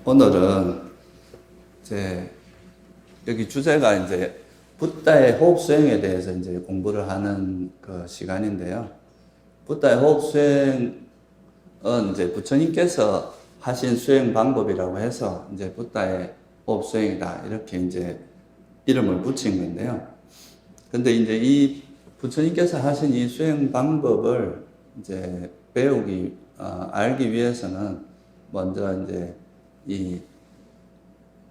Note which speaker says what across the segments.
Speaker 1: 오늘은 이제 여기 주제가 이제 붓다의 호흡 수행에 대해서 이제 공부를 하는 그 시간인데요. 붓다의 호흡 수행은 이제 부처님께서 하신 수행 방법이라고 해서 이제 붓다의 호흡 수행이다 이렇게 이제 이름을 붙인 건데요. 근데 이제 이 부처님께서 하신 이 수행 방법을 이제 배우기 알기 위해서는 먼저 이제 이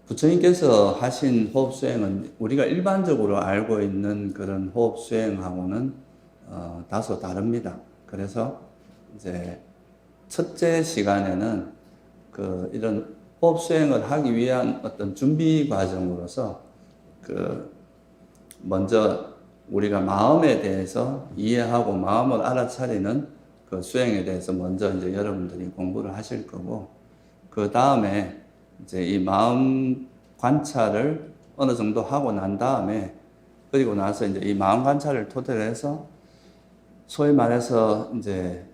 Speaker 1: 부처님께서 하신 호흡 수행은 우리가 일반적으로 알고 있는 그런 호흡 수행하고는 다소 다릅니다. 그래서 이제 첫째 시간에는 그 이런 호흡 수행을 하기 위한 어떤 준비 과정으로서 그 먼저 우리가 마음에 대해서 이해하고 마음을 알아차리는 그 수행에 대해서 먼저 이제 여러분들이 공부를 하실 거고, 그 다음에 이제 이 마음 관찰을 어느 정도 하고 난 다음에, 그리고 나서 이제 이 마음 관찰을 토대로 해서 소위 말해서 이제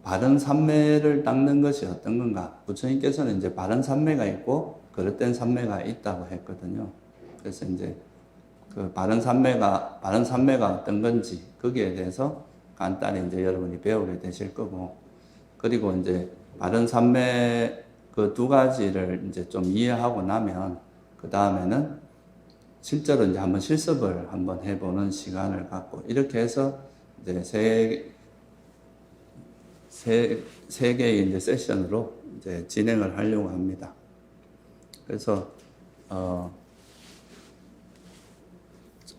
Speaker 1: 바른 삼매를 닦는 것이 어떤 건가. 부처님께서는 이제 바른 삼매가 있고 그릇된 삼매가 있다고 했거든요. 그래서 이제 그 바른 삼매가 어떤 건지 거기에 대해서 간단히 이제 여러분이 배우게 되실 거고, 그리고 이제 바른 삼매 그 두 가지를 이제 좀 이해하고 나면 그 다음에는 실제로 이제 한번 실습을 한번 해보는 시간을 갖고, 이렇게 해서 이제 세 개의 이제 세션으로 이제 진행을 하려고 합니다. 그래서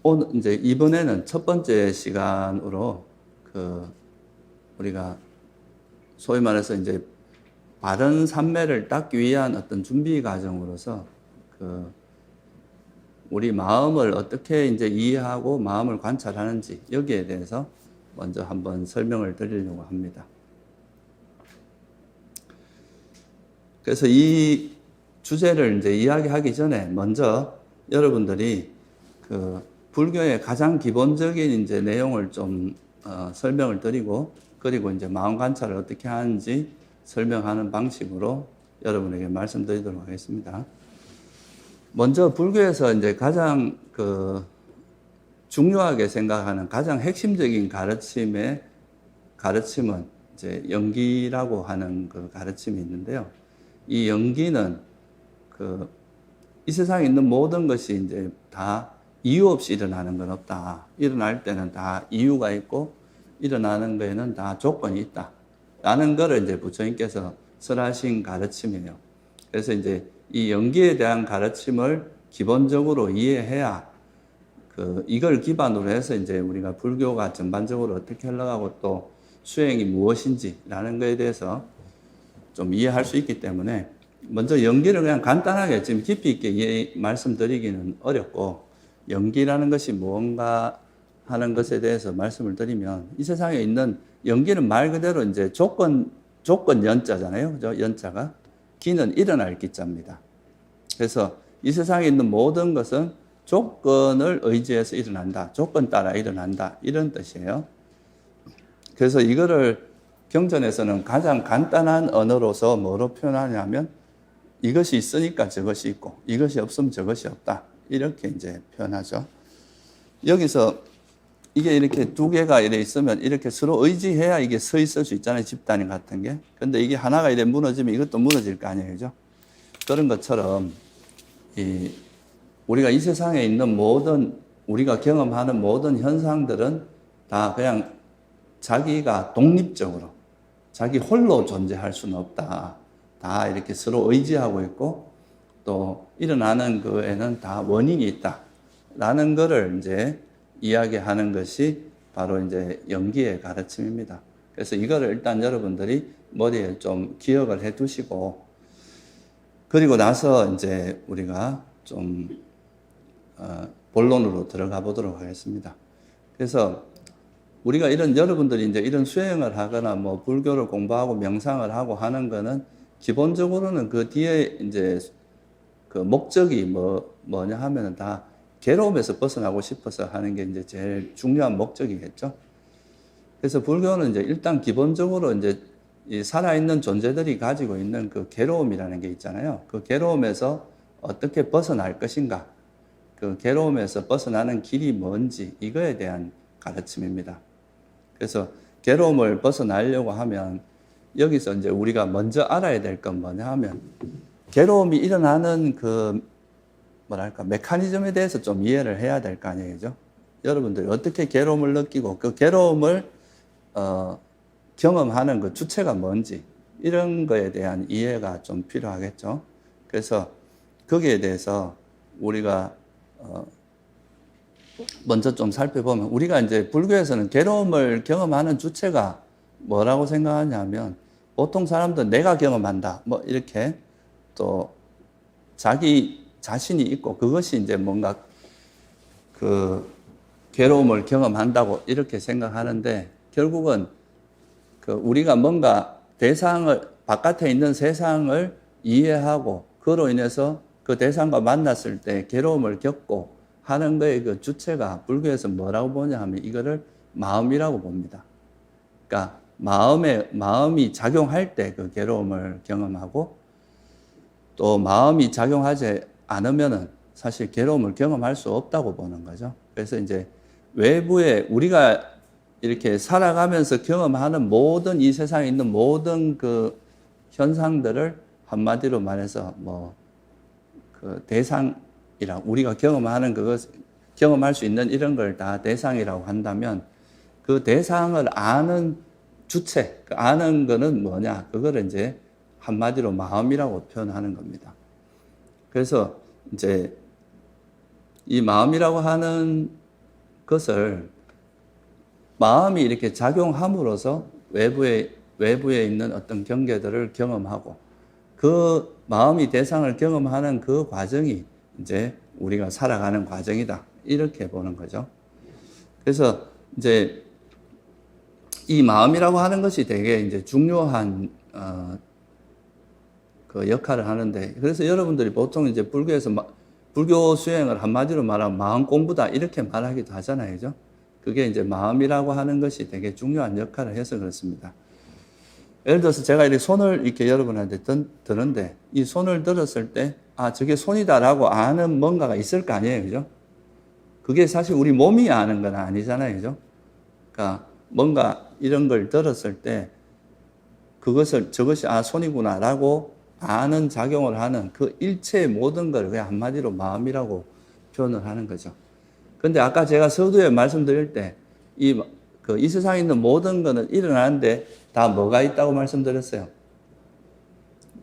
Speaker 1: 오늘 이제 이번에는 첫 번째 시간으로 그 우리가 소위 말해서 이제 바른 삼매를 닦기 위한 어떤 준비 과정으로서 그 우리 마음을 어떻게 이제 이해하고 마음을 관찰하는지 여기에 대해서 먼저 한번 설명을 드리려고 합니다. 그래서 이 주제를 이제 이야기하기 전에 먼저 여러분들이 그 불교의 가장 기본적인 이제 내용을 좀 설명을 드리고, 그리고 이제 마음 관찰을 어떻게 하는지 설명하는 방식으로 여러분에게 말씀드리도록 하겠습니다. 먼저 불교에서 이제 가장 그 중요하게 생각하는 가장 핵심적인 가르침은 이제 영기라고 하는 그 가르침이 있는데요. 이 영기는 그 이 세상에 있는 모든 것이 이제 다 이유 없이 일어나는 건 없다. 일어날 때는 다 이유가 있고 일어나는 거에는 다 조건이 있다. 라는 거를 이제 부처님께서 설하신 가르침이에요. 그래서 이제 이 영기에 대한 가르침을 기본적으로 이해해야 이걸 기반으로 해서 이제 우리가 불교가 전반적으로 어떻게 흘러가고 또 수행이 무엇인지라는 거에 대해서 좀 이해할 수 있기 때문에 먼저 영기를 그냥 간단하게 지금 깊이 있게 말씀드리기는 어렵고, 영기라는 것이 무언가 하는 것에 대해서 말씀을 드리면, 이 세상에 있는 영기는 말 그대로 이제 조건 연자잖아요. 그죠? 연자가. 기는 일어날 기자입니다. 그래서 이 세상에 있는 모든 것은 조건을 의지해서 일어난다. 조건 따라 일어난다. 이런 뜻이에요. 그래서 이거를 경전에서는 가장 간단한 언어로서 뭐로 표현하냐면, 이것이 있으니까 저것이 있고, 이것이 없으면 저것이 없다. 이렇게 이제 표현하죠. 여기서 이게 이렇게 두 개가 이렇게 있으면 이렇게 서로 의지해야 이게 서 있을 수 있잖아요. 집단이 같은 게. 근데 이게 하나가 이렇게 무너지면 이것도 무너질 거 아니에요. 그죠? 그런 것처럼 우리가 이 세상에 있는 우리가 경험하는 모든 현상들은 다 그냥 자기가 독립적으로 자기 홀로 존재할 수는 없다. 다 이렇게 서로 의지하고 있고, 또 일어나는 거에는 다 원인이 있다. 라는 거를 이제 이야기하는 것이 바로 이제 영기의 가르침입니다. 그래서 이거를 일단 여러분들이 머리에 좀 기억을 해 두시고, 그리고 나서 이제 우리가 좀 본론으로 들어가 보도록 하겠습니다. 그래서 우리가 여러분들이 이제 이런 수행을 하거나 뭐 불교를 공부하고 명상을 하고 하는 거는 기본적으로는 그 뒤에 이제 그 목적이 뭐냐 하면은 다 괴로움에서 벗어나고 싶어서 하는 게 이제 제일 중요한 목적이겠죠. 그래서 불교는 이제 일단 기본적으로 이제 이 살아있는 존재들이 가지고 있는 그 괴로움이라는 게 있잖아요. 그 괴로움에서 어떻게 벗어날 것인가, 그 괴로움에서 벗어나는 길이 뭔지, 이거에 대한 가르침입니다. 그래서 괴로움을 벗어나려고 하면 여기서 이제 우리가 먼저 알아야 될 건 뭐냐 하면, 괴로움이 일어나는 그 뭐랄까 메커니즘에 대해서 좀 이해를 해야 될 거 아니에요. 여러분들이 어떻게 괴로움을 느끼고 그 괴로움을 경험하는 그 주체가 뭔지, 이런 거에 대한 이해가 좀 필요하겠죠. 그래서 거기에 대해서 우리가 먼저 좀 살펴보면, 우리가 이제 불교에서는 괴로움을 경험하는 주체가 뭐라고 생각하냐면, 보통 사람들은 내가 경험한다, 뭐 이렇게 또 자기 자신이 있고 그것이 이제 뭔가 그 괴로움을 경험한다고 이렇게 생각하는데, 결국은 그 우리가 뭔가 대상을, 바깥에 있는 세상을 이해하고 그로 인해서 그 대상과 만났을 때 괴로움을 겪고 하는 거의 그 주체가 불교에서 뭐라고 보냐 하면 이거를 마음이라고 봅니다. 그러니까 마음이 작용할 때 그 괴로움을 경험하고, 또 마음이 작용하지 않으면은 사실 괴로움을 경험할 수 없다고 보는 거죠. 그래서 이제 외부에 우리가 이렇게 살아가면서 경험하는 모든, 이 세상에 있는 모든 그 현상들을 한마디로 말해서 뭐 그 대상이라, 우리가 경험하는 그것, 경험할 수 있는 이런 걸 다 대상이라고 한다면, 그 대상을 아는 주체, 그 아는 거는 뭐냐, 그거를 이제 한마디로 마음이라고 표현하는 겁니다. 그래서 이제 이 마음이라고 하는 것을, 마음이 이렇게 작용함으로써 외부에 있는 어떤 경계들을 경험하고, 그 마음이 대상을 경험하는 그 과정이 이제 우리가 살아가는 과정이다, 이렇게 보는 거죠. 그래서 이제 이 마음이라고 하는 것이 되게 이제 중요한 그 역할을 하는데, 그래서 여러분들이 보통 이제 불교에서 불교 수행을 한마디로 말하면 마음 공부다, 이렇게 말하기도 하잖아요. 그죠? 그게 이제 마음이라고 하는 것이 되게 중요한 역할을 해서 그렇습니다. 예를 들어서 제가 이렇게 손을 이렇게 여러분한테 드는데, 이 손을 들었을 때, 아, 저게 손이다라고 아는 뭔가가 있을 거 아니에요. 그죠? 그게 사실 우리 몸이 아는 건 아니잖아요. 그죠? 그러니까 뭔가 이런 걸 들었을 때, 저것이 아, 손이구나라고 아는 작용을 하는 그 일체의 모든 걸 그냥 한마디로 마음이라고 표현을 하는 거죠. 근데 아까 제가 서두에 말씀드릴 때, 이 세상에 있는 모든 거는 일어나는데 다 뭐가 있다고 말씀드렸어요?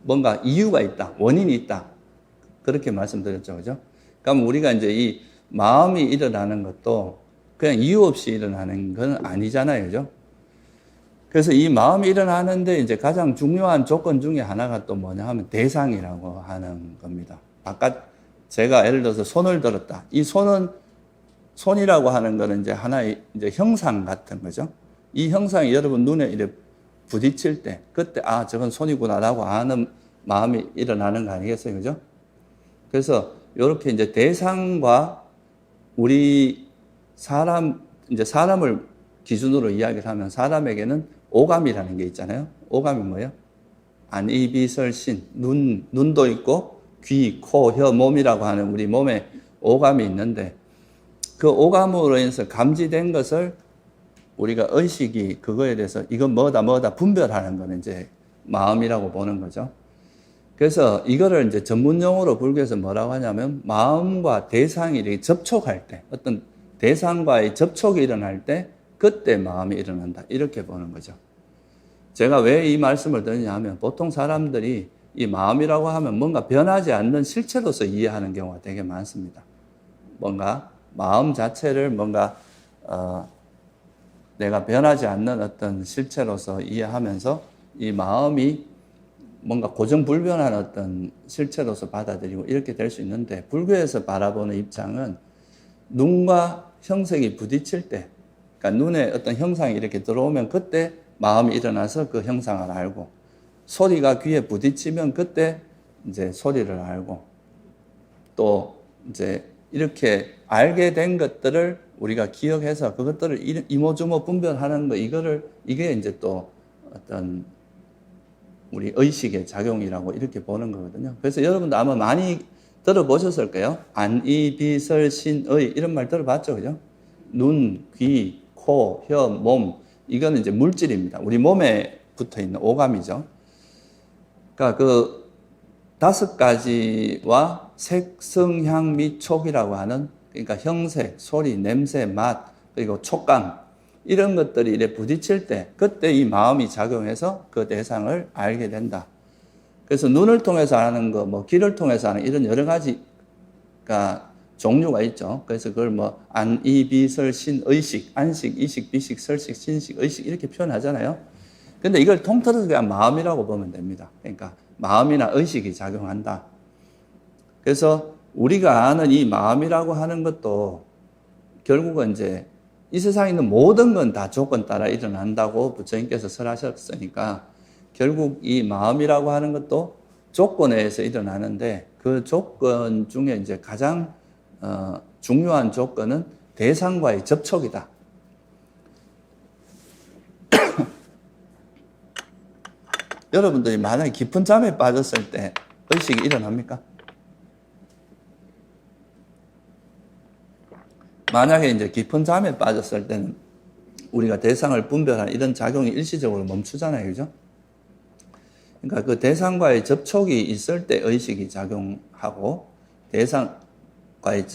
Speaker 1: 뭔가 이유가 있다, 원인이 있다, 그렇게 말씀드렸죠. 그죠? 그럼 우리가 이제 이 마음이 일어나는 것도 그냥 이유 없이 일어나는 건 아니잖아요. 그죠? 그래서 이 마음이 일어나는데 이제 가장 중요한 조건 중에 하나가 또 뭐냐 하면 대상이라고 하는 겁니다. 아까 제가 예를 들어서 손을 들었다. 이 손이라고 하는 거는 이제 하나의 이제 형상 같은 거죠. 이 형상이 여러분 눈에 이렇게 부딪힐 때, 그때 아, 저건 손이구나라고 아는 마음이 일어나는 거 아니겠어요? 그죠? 그래서 이렇게 이제 대상과 우리 이제 사람을 기준으로 이야기를 하면, 사람에게는 오감이라는 게 있잖아요. 오감이 뭐예요? 안이비설신, 눈도 있고 귀, 코, 혀, 몸이라고 하는 우리 몸에 오감이 있는데, 그 오감으로 인해서 감지된 것을 우리가 의식이 그거에 대해서 이건 뭐다 분별하는 거는 이제 마음이라고 보는 거죠. 그래서 이거를 이제 전문용어로 불교에서 뭐라고 하냐면, 마음과 대상이 이렇게 접촉할 때, 어떤 대상과의 접촉이 일어날 때 그때 마음이 일어난다, 이렇게 보는 거죠. 제가 왜 이 말씀을 드리냐 하면, 보통 사람들이 이 마음이라고 하면 뭔가 변하지 않는 실체로서 이해하는 경우가 되게 많습니다. 뭔가 마음 자체를 뭔가 내가 변하지 않는 어떤 실체로서 이해하면서 이 마음이 뭔가 고정불변한 어떤 실체로서 받아들이고 이렇게 될 수 있는데, 불교에서 바라보는 입장은 눈과 형색이 부딪힐 때, 그러니까 눈에 어떤 형상이 이렇게 들어오면 그때 마음이 일어나서 그 형상을 알고, 소리가 귀에 부딪히면 그때 이제 소리를 알고, 또 이제 이렇게 알게 된 것들을 우리가 기억해서 그것들을 이모저모 분별하는 거, 이게 이제 또 어떤 우리 의식의 작용이라고 이렇게 보는 거거든요. 그래서 여러분도 아마 많이 들어보셨을 거예요. 안이비설신의 이런 말 들어봤죠, 그죠? 눈, 귀, 코, 혀, 몸 이거는 이제 물질입니다. 우리 몸에 붙어 있는 오감이죠. 그러니까 그 5가지와 색, 성, 향, 미, 촉이라고 하는 그러니까 형색, 소리, 냄새, 맛 그리고 촉감 이런 것들이 이래 부딪힐 때 그때 이 마음이 작용해서 그 대상을 알게 된다. 그래서 눈을 통해서 아는 거, 뭐 귀를 통해서 아는 이런 여러 가지가 종류가 있죠. 그래서 그걸 뭐 안, 이, 비, 설, 신, 의식, 안식, 이식, 비식, 설식, 신식, 의식 이렇게 표현하잖아요. 근데 이걸 통틀어서 그냥 마음이라고 보면 됩니다. 그러니까 마음이나 의식이 작용한다. 그래서 우리가 아는 이 마음이라고 하는 것도 결국은 이제 이 세상에 있는 모든 건 다 조건 따라 일어난다고 부처님께서 설하셨으니까 결국 이 마음이라고 하는 것도 조건에 의해서 일어나는데 그 조건 중에 이제 가장 중요한 조건은 대상과의 접촉이다. 여러분들이 만약에 깊은 잠에 빠졌을 때 의식이 일어납니까? 만약에 이제 깊은 잠에 빠졌을 때는 우리가 대상을 분별하는 이런 작용이 일시적으로 멈추잖아요. 그죠? 그러니까 그 대상과의 접촉이 있을 때 의식이 작용하고 대상과의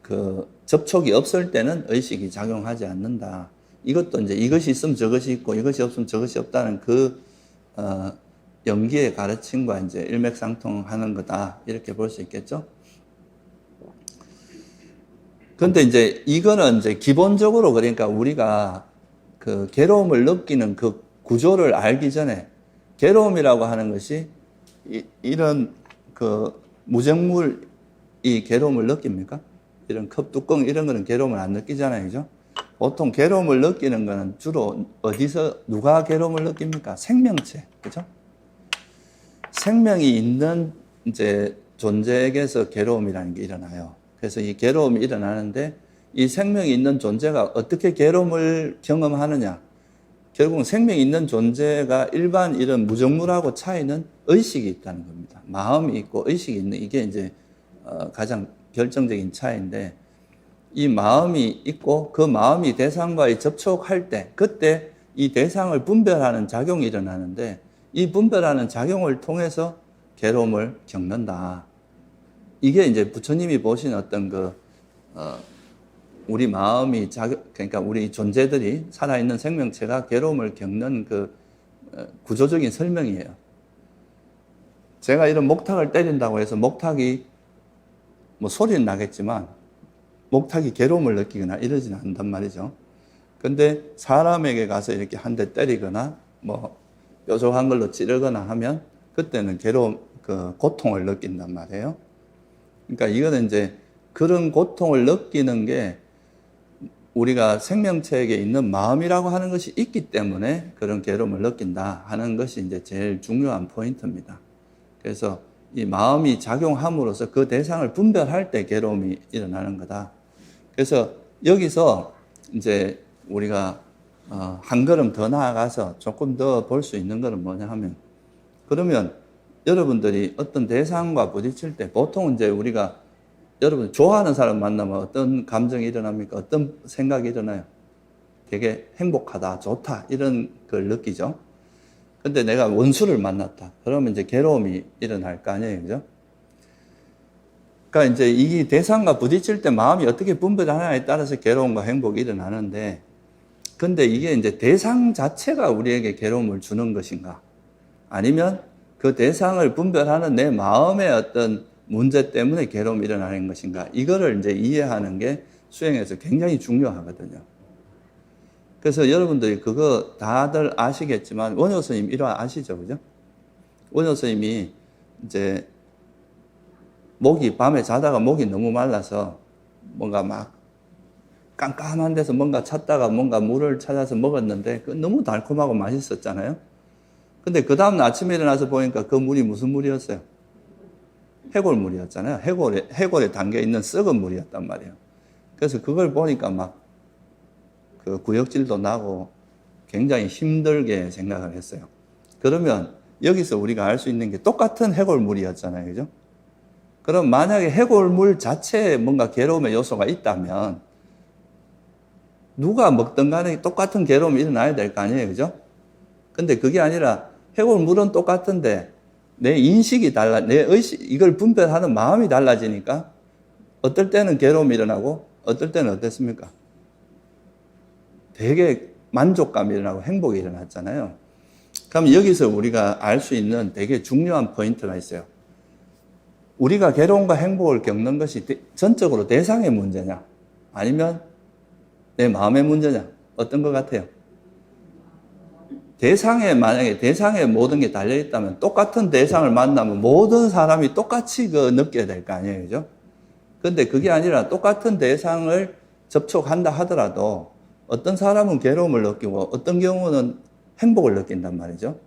Speaker 1: 그 접촉이 없을 때는 의식이 작용하지 않는다. 이것도 이제 이것이 있으면 저것이 있고 이것이 없으면 저것이 없다는 그 연기의 가르침과 이제 일맥상통하는 거다. 이렇게 볼 수 있겠죠? 근데 이제 이거는 이제 기본적으로 그러니까 우리가 그 괴로움을 느끼는 그 구조를 알기 전에 괴로움이라고 하는 것이 이런 그 무정물이 괴로움을 느낍니까? 이런 컵 뚜껑 이런 거는 괴로움을 안 느끼잖아요. 그죠? 보통 괴로움을 느끼는 거는 주로 어디서 누가 괴로움을 느낍니까? 생명체. 그죠? 생명이 있는 이제 존재에게서 괴로움이라는 게 일어나요. 그래서 이 괴로움이 일어나는데 이 생명이 있는 존재가 어떻게 괴로움을 경험하느냐. 결국은 생명이 있는 존재가 일반 이런 무정물하고 차이는 의식이 있다는 겁니다. 마음이 있고 의식이 있는 이게 이제 가장 결정적인 차이인데 이 마음이 있고 그 마음이 대상과의 접촉할 때 그때 이 대상을 분별하는 작용이 일어나는데 이 분별하는 작용을 통해서 괴로움을 겪는다. 이게 이제 부처님이 보신 어떤 우리 마음이 그러니까 우리 존재들이 살아있는 생명체가 괴로움을 겪는 그 구조적인 설명이에요. 제가 이런 목탁을 때린다고 해서 목탁이 뭐 소리는 나겠지만 목탁이 괴로움을 느끼거나 이러지는 않단 말이죠. 근데 사람에게 가서 이렇게 한 대 때리거나 뭐 뾰족한 걸로 찌르거나 하면 그때는 고통을 느낀단 말이에요. 그러니까 이거는 이제 그런 고통을 느끼는 게 우리가 생명체에게 있는 마음이라고 하는 것이 있기 때문에 그런 괴로움을 느낀다 하는 것이 이제 제일 중요한 포인트입니다. 그래서 이 마음이 작용함으로써 그 대상을 분별할 때 괴로움이 일어나는 거다. 그래서 여기서 이제 우리가 한 걸음 더 나아가서 조금 더 볼 수 있는 것은 뭐냐 하면 그러면 여러분들이 어떤 대상과 부딪힐 때 보통 이제 우리가 여러분 좋아하는 사람 만나면 어떤 감정이 일어납니까? 어떤 생각이 일어나요? 되게 행복하다, 좋다 이런 걸 느끼죠. 근데 내가 원수를 만났다. 그러면 이제 괴로움이 일어날 거 아니에요. 그죠? 그러니까 이제 이 대상과 부딪힐 때 마음이 어떻게 분별하냐에 따라서 괴로움과 행복이 일어나는데 근데 이게 이제 대상 자체가 우리에게 괴로움을 주는 것인가? 아니면 그 대상을 분별하는 내 마음의 어떤 문제 때문에 괴로움이 일어나는 것인가? 이거를 이제 이해하는 게 수행에서 굉장히 중요하거든요. 그래서 여러분들이 그거 다들 아시겠지만 원효 스님 일화 아시죠? 그죠? 원효 스님이 이제 밤에 자다가 목이 너무 말라서 뭔가 막 깜깜한 데서 뭔가 찾다가 뭔가 물을 찾아서 먹었는데 너무 달콤하고 맛있었잖아요. 근데 그 다음 아침에 일어나서 보니까 그 물이 무슨 물이었어요? 해골물이었잖아요. 해골에 담겨 있는 썩은 물이었단 말이에요. 그래서 그걸 보니까 막 그 구역질도 나고 굉장히 힘들게 생각을 했어요. 그러면 여기서 우리가 알 수 있는 게 똑같은 해골물이었잖아요. 그죠? 그럼 만약에 해골물 자체에 뭔가 괴로움의 요소가 있다면 누가 먹든 간에 똑같은 괴로움이 일어나야 될 거 아니에요. 그죠? 근데 그게 아니라 해골물은 똑같은데 내 인식이 달라, 내 의식, 이걸 분별하는 마음이 달라지니까 어떨 때는 괴로움이 일어나고 어떨 때는 어땠습니까? 되게 만족감이 일어나고 행복이 일어났잖아요. 그럼 여기서 우리가 알 수 있는 되게 중요한 포인트가 있어요. 우리가 괴로움과 행복을 겪는 것이 전적으로 대상의 문제냐 아니면 내 마음의 문제냐 어떤 것 같아요? 만약에 대상에 모든 게 달려있다면 똑같은 대상을 만나면 모든 사람이 똑같이 느껴야 될 거 아니에요. 그죠? 근데 그게 아니라 똑같은 대상을 접촉한다 하더라도 어떤 사람은 괴로움을 느끼고 어떤 경우는 행복을 느낀단 말이죠.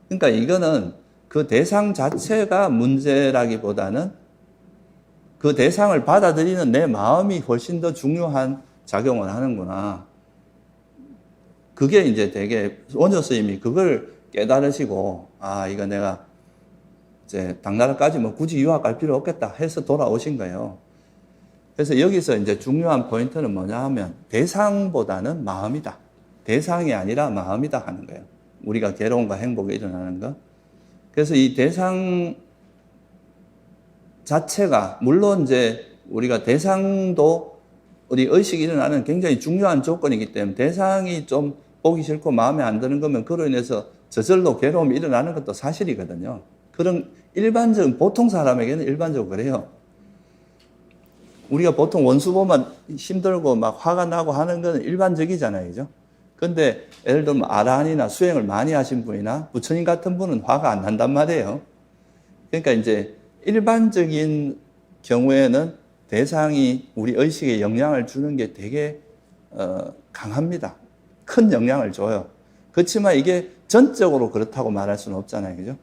Speaker 1: 그러니까 이거는 그 대상 자체가 문제라기보다는 그 대상을 받아들이는 내 마음이 훨씬 더 중요한 작용을 하는구나. 그게 이제 되게 원효 스님이 그걸 깨달으시고, 아, 이거 내가 이제 당나라까지 뭐 굳이 유학 갈 필요 없겠다 해서 돌아오신 거예요. 그래서 여기서 이제 중요한 포인트는 뭐냐 하면 대상보다는 마음이다. 대상이 아니라 마음이다 하는 거예요. 우리가 괴로움과 행복이 일어나는 거. 그래서 이 대상 자체가 물론 이제 우리가 대상도 우리 의식이 일어나는 굉장히 중요한 조건이기 때문에 대상이 좀 보기 싫고 마음에 안 드는 거면 그로 인해서 저절로 괴로움이 일어나는 것도 사실이거든요. 그런 보통 사람에게는 일반적으로 그래요. 우리가 보통 원수 보면 힘들고 막 화가 나고 하는 건 일반적이잖아요. 그죠? 근데 예를 들면 아란이나 수행을 많이 하신 분이나 부처님 같은 분은 화가 안 난단 말이에요. 그러니까 이제 일반적인 경우에는 대상이 우리 의식에 영향을 주는 게 되게 강합니다. 큰 영향을 줘요. 그렇지만 이게 전적으로 그렇다고 말할 수는 없잖아요. 그죠?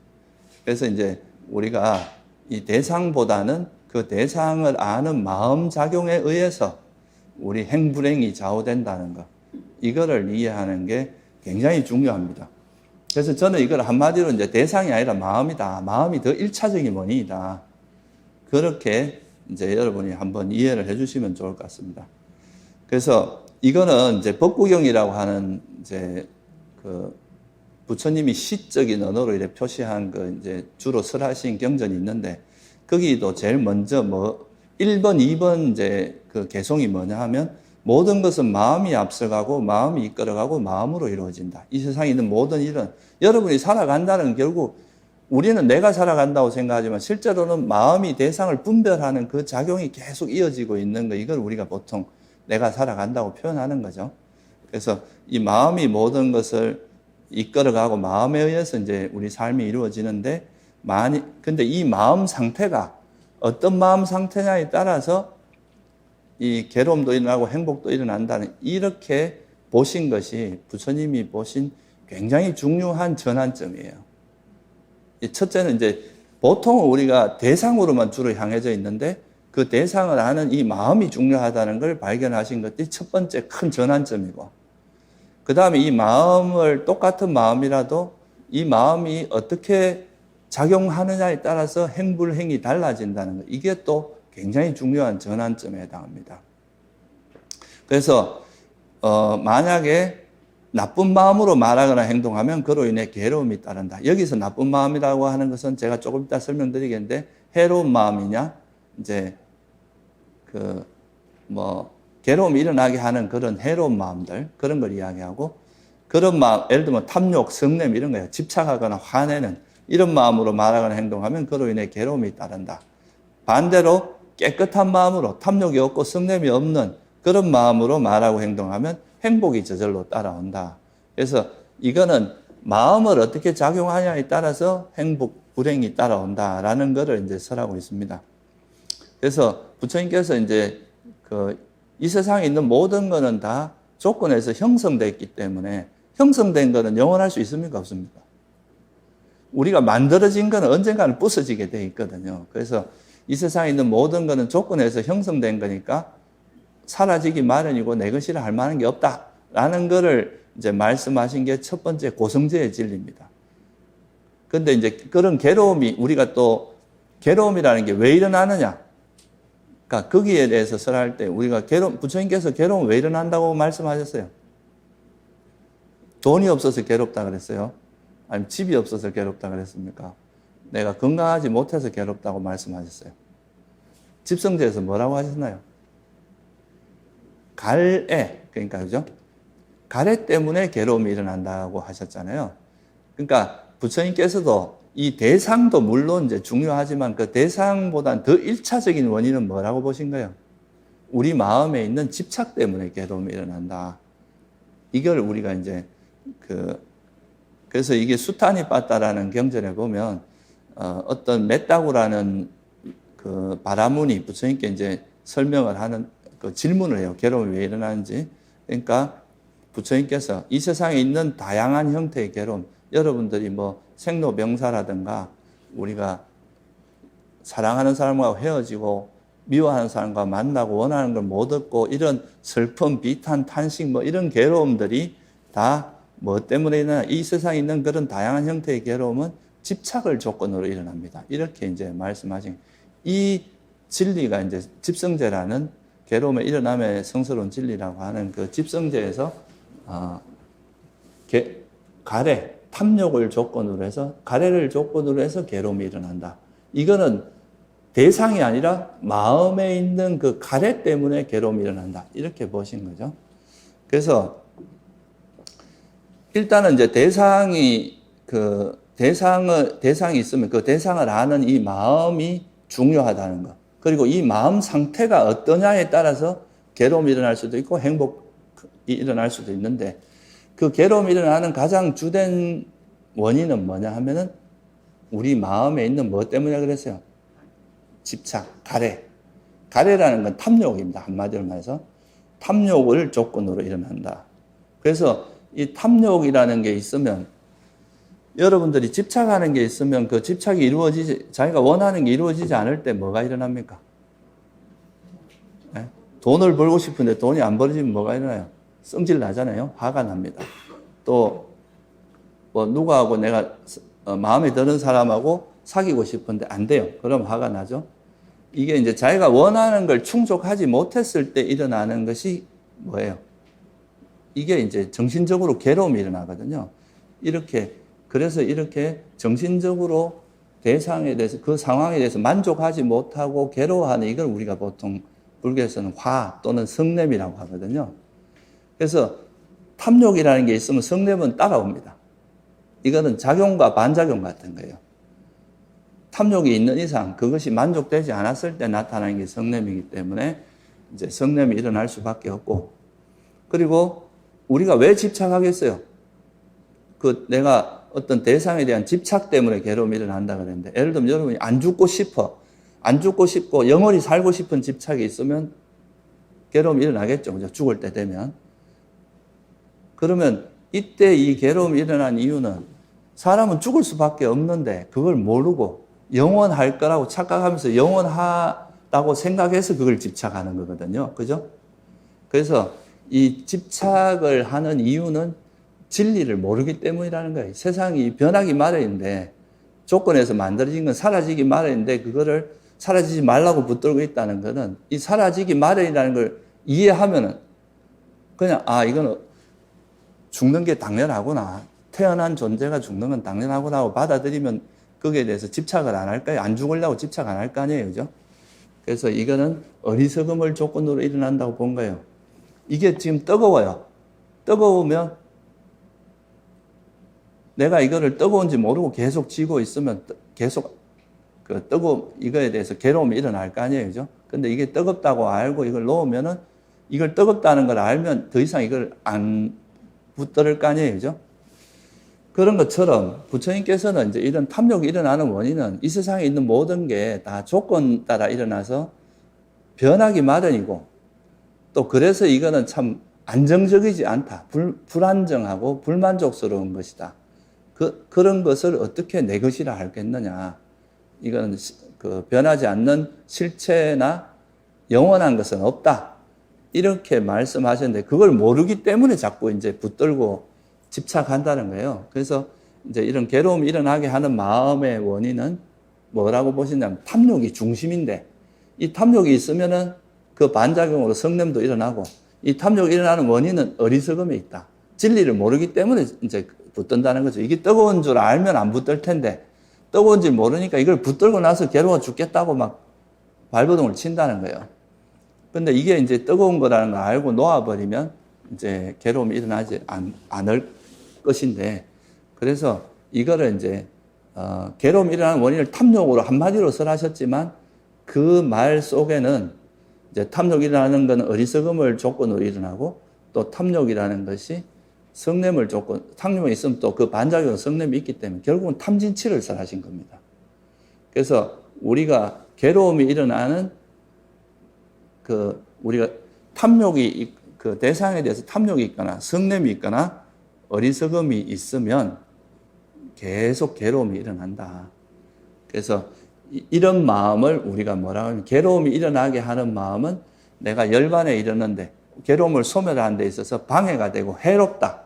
Speaker 1: 그래서 이제 우리가 이 대상보다는 그 대상을 아는 마음 작용에 의해서 우리 행불행이 좌우된다는 것. 이거를 이해하는 게 굉장히 중요합니다. 그래서 저는 이걸 한마디로 이제 대상이 아니라 마음이다. 마음이 더 1차적인 원인이다. 그렇게 이제 여러분이 한번 이해를 해 주시면 좋을 것 같습니다. 그래서 이거는 이제 법구경이라고 하는 이제 그 부처님이 시적인 언어로 이렇게 표시한 그 이제 주로 설하신 경전이 있는데 거기도 제일 먼저 1번, 2번 이제 그 개송이 뭐냐 하면 모든 것은 마음이 앞서가고 마음이 이끌어가고 마음으로 이루어진다. 이 세상에 있는 모든 일은 여러분이 살아간다는 건 결국 우리는 내가 살아간다고 생각하지만 실제로는 마음이 대상을 분별하는 그 작용이 계속 이어지고 있는 거. 이걸 우리가 보통 내가 살아간다고 표현하는 거죠. 그래서 이 마음이 모든 것을 이끌어가고 마음에 의해서 이제 우리 삶이 이루어지는데 근데 이 마음 상태가 어떤 마음 상태냐에 따라서 이 괴로움도 일어나고 행복도 일어난다는 이렇게 보신 것이 부처님이 보신 굉장히 중요한 전환점이에요. 첫째는 이제 보통 우리가 대상으로만 주로 향해져 있는데 그 대상을 아는 이 마음이 중요하다는 걸 발견하신 것이 첫 번째 큰 전환점이고 그 다음에 이 마음을 똑같은 마음이라도 이 마음이 어떻게 작용하느냐에 따라서 행불행이 달라진다는 것. 이게 또 굉장히 중요한 전환점에 해당합니다. 그래서 만약에 나쁜 마음으로 말하거나 행동하면 그로 인해 괴로움이 따른다. 여기서 나쁜 마음이라고 하는 것은 제가 조금 이따 설명드리겠는데 해로운 마음이냐 이제 괴로움이 일어나게 하는 그런 해로운 마음들 그런 걸 이야기하고 그런 마음 예를 들면 탐욕, 성냄 이런 거예요. 집착하거나 화내는 이런 마음으로 말하거나 행동하면 그로 인해 괴로움이 따른다. 반대로 깨끗한 마음으로 탐욕이 없고 성냄이 없는 그런 마음으로 말하고 행동하면 행복이 저절로 따라온다. 그래서 이거는 마음을 어떻게 작용하냐에 따라서 행복, 불행이 따라온다라는 것을 이제 설하고 있습니다. 그래서 부처님께서 이제 이 세상에 있는 모든 거는 다 조건에서 형성되어 있기 때문에 형성된 거는 영원할 수 있습니까? 없습니까? 우리가 만들어진 거는 언젠가는 부서지게 되어 있거든요. 그래서 이 세상에 있는 모든 거는 조건에서 형성된 거니까 사라지기 마련이고 내 것이라 할 만한 게 없다라는 거를 이제 말씀하신 게 첫 번째 고성제의 진리입니다. 근데 이제 그런 괴로움이 우리가 또 괴로움이라는 게 왜 일어나느냐? 그러니까 거기에 대해서 설할 때 우리가 부처님께서 괴로움 왜 일어난다고 말씀하셨어요? 돈이 없어서 괴롭다 그랬어요? 아니면 집이 없어서 괴롭다 그랬습니까? 내가 건강하지 못해서 괴롭다고 말씀하셨어요. 집성제에서 뭐라고 하셨나요? 갈애, 그러니까 그죠? 갈애 때문에 괴로움이 일어난다고 하셨잖아요. 그러니까 부처님께서도 이 대상도 물론 이제 중요하지만 그 대상보다는 더 1차적인 원인은 뭐라고 보신 거예요? 우리 마음에 있는 집착 때문에 괴로움이 일어난다. 이걸 우리가 이제 그래서 이게 수타니빠따라는 경전에 보면 어떤 메따구라는 그 바라문이 부처님께 이제 설명을 하는 그 질문을 해요. 괴로움이 왜 일어나는지. 그러니까 부처님께서 이 세상에 있는 다양한 형태의 괴로움, 여러분들이 뭐 생로병사라든가 우리가 사랑하는 사람과 헤어지고 미워하는 사람과 만나고 원하는 걸 못 얻고 이런 슬픔, 비탄, 탄식 뭐 이런 괴로움들이 다 뭐 때문에 일어나? 이 세상에 있는 그런 다양한 형태의 괴로움은 집착을 조건으로 일어납니다. 이렇게 이제 말씀하신 이 진리가 이제 집성제라는 괴로움의 일어남의 성스러운 진리라고 하는 그 집성제에서 가래, 탐욕을 조건으로 해서 가래를 조건으로 해서 괴로움이 일어난다. 이거는 대상이 아니라 마음에 있는 그 가래 때문에 괴로움이 일어난다. 이렇게 보신 거죠. 그래서 일단은 이제 대상이 있으면 그 대상을 아는 이 마음이 중요하다는 것. 그리고 이 마음 상태가 어떠냐에 따라서 괴로움이 일어날 수도 있고 행복이 일어날 수도 있는데 그 괴로움이 일어나는 가장 주된 원인은 뭐냐 하면은 우리 마음에 있는 뭐 때문에 그랬어요? 집착, 가래. 가래라는 건 탐욕입니다. 한마디로 말해서. 탐욕을 조건으로 일어난다. 그래서 이 탐욕이라는 게 있으면 여러분들이 집착하는 게 있으면 그 집착이 자기가 원하는 게 이루어지지 않을 때 뭐가 일어납니까? 네? 돈을 벌고 싶은데 돈이 안 벌어지면 뭐가 일어나요? 성질 나잖아요. 화가 납니다. 또 뭐 누구하고 내가 마음에 드는 사람하고 사귀고 싶은데 안 돼요. 그럼 화가 나죠. 이게 이제 자기가 원하는 걸 충족하지 못했을 때 일어나는 것이 뭐예요? 이게 이제 정신적으로 괴로움이 일어나거든요. 그래서 이렇게 정신적으로 대상에 대해서 그 상황에 대해서 만족하지 못하고 괴로워하는 이걸 우리가 보통 불교에서는 화 또는 성냄이라고 하거든요. 그래서 탐욕이라는 게 있으면 성냄은 따라옵니다. 이거는 작용과 반작용 같은 거예요. 탐욕이 있는 이상 그것이 만족되지 않았을 때 나타나는 게 성냄이기 때문에 이제 성냄이 일어날 수밖에 없고, 그리고 우리가 왜 집착하겠어요? 내가 어떤 대상에 대한 집착 때문에 괴로움이 일어난다 그랬는데, 예를 들면 여러분이 안 죽고 싶고 영원히 살고 싶은 집착이 있으면 괴로움이 일어나겠죠. 그죠? 죽을 때 되면. 그러면 이때 이 괴로움이 일어난 이유는 사람은 죽을 수밖에 없는데 그걸 모르고 영원할 거라고 착각하면서 영원하다고 생각해서 그걸 집착하는 거거든요. 그죠? 그래서 이 집착을 하는 이유는 진리를 모르기 때문이라는 거예요. 세상이 변하기 마련인데, 조건에서 만들어진 건 사라지기 마련인데 그거를 사라지지 말라고 붙들고 있다는 거는 이 사라지기 마련이라는 걸 이해하면은 그냥 이거는 죽는 게 당연하구나, 태어난 존재가 죽는 건 당연하구나 하고 받아들이면 거기에 대해서 집착을 안 할까요? 안 죽으려고 집착 안 할 거 아니에요. 그죠? 그래서 이거는 어리석음을 조건으로 일어난다고 본 거예요. 이게 지금 뜨거워요. 뜨거우면 내가 이거를 뜨거운지 모르고 계속 쥐고 있으면 계속 이거에 대해서 괴로움이 일어날 거 아니에요. 그죠? 근데 이게 뜨겁다고 알고 이걸 놓으면은, 이걸 뜨겁다는 걸 알면 더 이상 이걸 안 붙들을 거 아니에요. 그죠? 그런 것처럼 부처님께서는 이제 이런 탐욕이 일어나는 원인은 이 세상에 있는 모든 게 다 조건 따라 일어나서 변하기 마련이고, 또 그래서 이거는 참 안정적이지 않다. 불안정하고 불만족스러운 것이다. 그런 것을 어떻게 내 것이라 하겠느냐. 이건 변하지 않는 실체나 영원한 것은 없다. 이렇게 말씀하셨는데 그걸 모르기 때문에 자꾸 이제 붙들고 집착한다는 거예요. 그래서 이제 이런 괴로움이 일어나게 하는 마음의 원인은 뭐라고 보시냐면 탐욕이 중심인데, 이 탐욕이 있으면은 그 반작용으로 성냄도 일어나고, 이 탐욕이 일어나는 원인은 어리석음에 있다. 진리를 모르기 때문에 이제 붙든다는 거죠. 이게 뜨거운 줄 알면 안 붙들 텐데, 뜨거운 줄 모르니까 이걸 붙들고 나서 괴로워 죽겠다고 막 발버둥을 친다는 거예요. 근데 이게 이제 뜨거운 거라는 걸 알고 놓아버리면 이제 괴로움이 일어나지 않을 것인데, 그래서 이거를 이제 괴로움이 일어나는 원인을 탐욕으로 한마디로 설하셨지만, 그 말 속에는 이제 탐욕이 일어나는 건 어리석음을 조건으로 일어나고, 또 탐욕이라는 것이 성냄을 탐욕이 있으면 또 그 반작용 성냄이 있기 때문에 결국은 탐진치를 설하신 겁니다. 그래서 우리가 괴로움이 일어나는 우리가 탐욕이, 그 대상에 대해서 탐욕이 있거나 성냄이 있거나 어리석음이 있으면 계속 괴로움이 일어난다. 그래서 이런 마음을 우리가 뭐라고 하면, 괴로움이 일어나게 하는 마음은 내가 열반에 이르는데 괴로움을 소멸하는 데 있어서 방해가 되고 해롭다.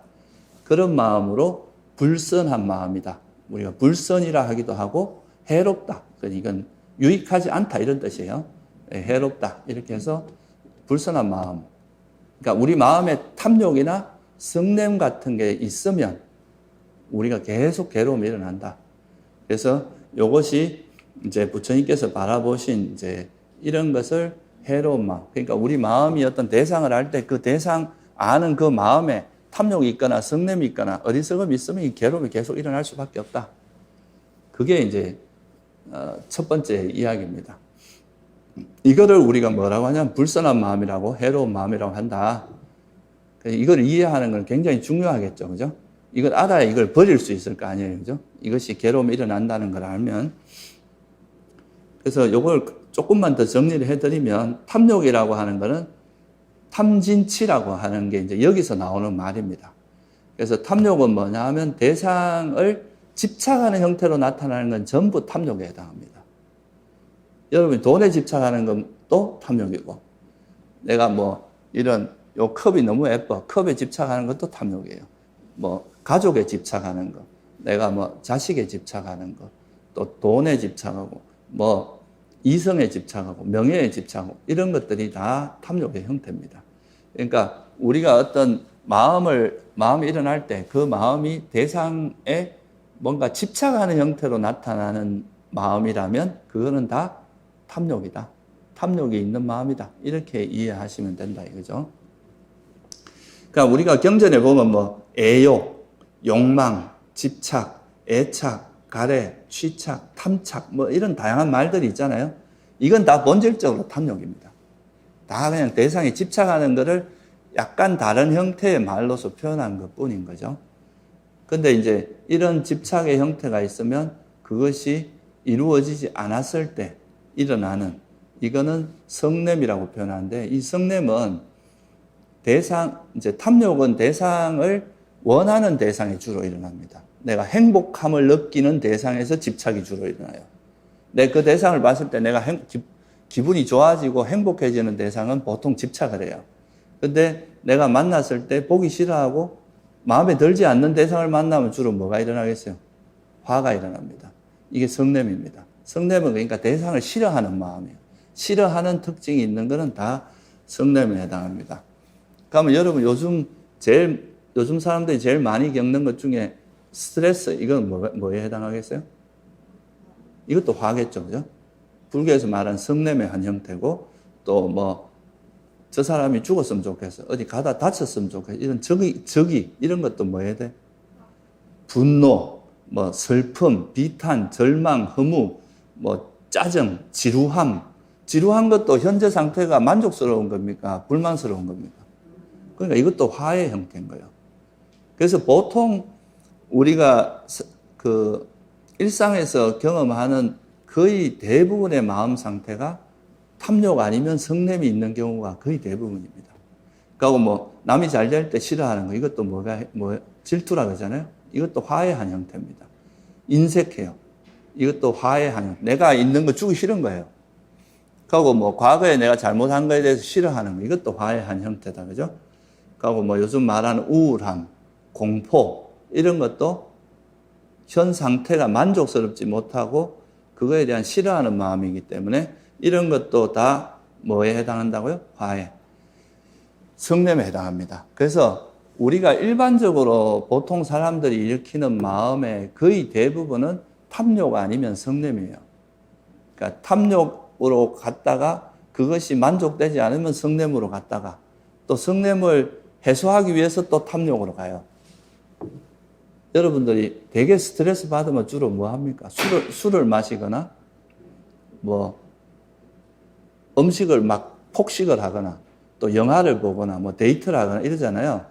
Speaker 1: 그런 마음으로 불선한 마음이다. 우리가 불선이라 하기도 하고 해롭다. 이건 유익하지 않다 이런 뜻이에요. 해롭다. 이렇게 해서 불선한 마음. 그러니까 우리 마음에 탐욕이나 성냄 같은 게 있으면 우리가 계속 괴로움이 일어난다. 그래서 이것이 이제 부처님께서 바라보신 이제 이런 것을 해로운 마음. 그러니까 우리 마음이 어떤 대상을 할 때 그 대상 아는 그 마음에 탐욕이 있거나 성냄이 있거나 어리석음이 있으면 이 괴로움이 계속 일어날 수밖에 없다. 그게 이제 첫 번째 이야기입니다. 이거를 우리가 뭐라고 하냐면 불선한 마음이라고, 해로운 마음이라고 한다. 이걸 이해하는 건 굉장히 중요하겠죠. 그죠? 이걸 알아야 이걸 버릴 수 있을 거 아니에요. 그죠? 이것이 괴로움이 일어난다는 걸 알면. 그래서 이걸 조금만 더 정리를 해드리면, 탐욕이라고 하는 거는 탐진치라고 하는 게 이제 여기서 나오는 말입니다. 그래서 탐욕은 뭐냐 하면 대상을 집착하는 형태로 나타나는 건 전부 탐욕에 해당합니다. 여러분이 돈에 집착하는 것도 탐욕이고, 내가 뭐 이런 요 컵이 너무 예뻐, 컵에 집착하는 것도 탐욕이에요. 뭐 가족에 집착하는 거, 내가 뭐 자식에 집착하는 거, 또 돈에 집착하고, 뭐 이성에 집착하고, 명예에 집착하고, 이런 것들이 다 탐욕의 형태입니다. 그러니까 우리가 어떤 마음이 일어날 때 그 마음이 대상에 뭔가 집착하는 형태로 나타나는 마음이라면 그거는 다 탐욕이다. 탐욕이 있는 마음이다. 이렇게 이해하시면 된다 이거죠. 그러니까 우리가 경전에 보면 뭐 애욕, 욕망, 집착, 애착, 가래, 취착, 탐착 뭐 이런 다양한 말들이 있잖아요. 이건 다 본질적으로 탐욕입니다. 다 그냥 대상에 집착하는 것을 약간 다른 형태의 말로서 표현한 것 뿐인 거죠. 근데 이제 이런 집착의 형태가 있으면 그것이 이루어지지 않았을 때 일어나는, 이거는 성냄이라고 표현하는데, 이 성냄은 이제 탐욕은 대상을 원하는 대상에 주로 일어납니다. 내가 행복함을 느끼는 대상에서 집착이 주로 일어나요. 내 그 대상을 봤을 때 내가 기분이 좋아지고 행복해지는 대상은 보통 집착을 해요. 근데 내가 만났을 때 보기 싫어하고 마음에 들지 않는 대상을 만나면 주로 뭐가 일어나겠어요? 화가 일어납니다. 이게 성냄입니다. 성냄은 그러니까 대상을 싫어하는 마음이에요. 싫어하는 특징이 있는 것은 다 성냄에 해당합니다. 그러면 여러분 요즘 사람들이 제일 많이 겪는 것 중에 스트레스, 이건 뭐에 해당하겠어요? 이것도 화겠죠, 그죠? 불교에서 말하는 성냄의 한 형태고, 또 뭐 저 사람이 죽었으면 좋겠어, 어디 가다 다쳤으면 좋겠어, 이런 적이 이런 것도 뭐 해야 돼? 분노, 뭐 슬픔, 비탄, 절망, 허무, 뭐 짜증, 지루함 것도 현재 상태가 만족스러운 겁니까? 불만스러운 겁니까? 그러니까 이것도 화의 형태인 거예요. 그래서 보통 우리가 그 일상에서 경험하는 거의 대부분의 마음 상태가 탐욕 아니면 성냄이 있는 경우가 거의 대부분입니다. 그리고 뭐 남이 잘 될 때 싫어하는 거, 이것도 질투라 그러잖아요. 이것도 화의 한 형태입니다. 인색해요. 이것도 화의 한 형태. 내가 있는 거 주기 싫은 거예요. 그리고 뭐 과거에 내가 잘못한 거에 대해서 싫어하는 거, 이것도 화의 한 형태다, 그죠? 그리고 뭐 요즘 말하는 우울함, 공포, 이런 것도 현 상태가 만족스럽지 못하고 그거에 대한 싫어하는 마음이기 때문에 이런 것도 다 뭐에 해당한다고요? 화해. 성냄에 해당합니다. 그래서 우리가 일반적으로 보통 사람들이 일으키는 마음의 거의 대부분은 탐욕 아니면 성냄이에요. 그러니까 탐욕으로 갔다가 그것이 만족되지 않으면 성냄으로 갔다가 또 성냄을 해소하기 위해서 또 탐욕으로 가요. 여러분들이 되게 스트레스 받으면 주로 뭐 합니까? 술을 마시거나 뭐 음식을 막 폭식을 하거나 또 영화를 보거나 뭐 데이트를 하거나 이러잖아요.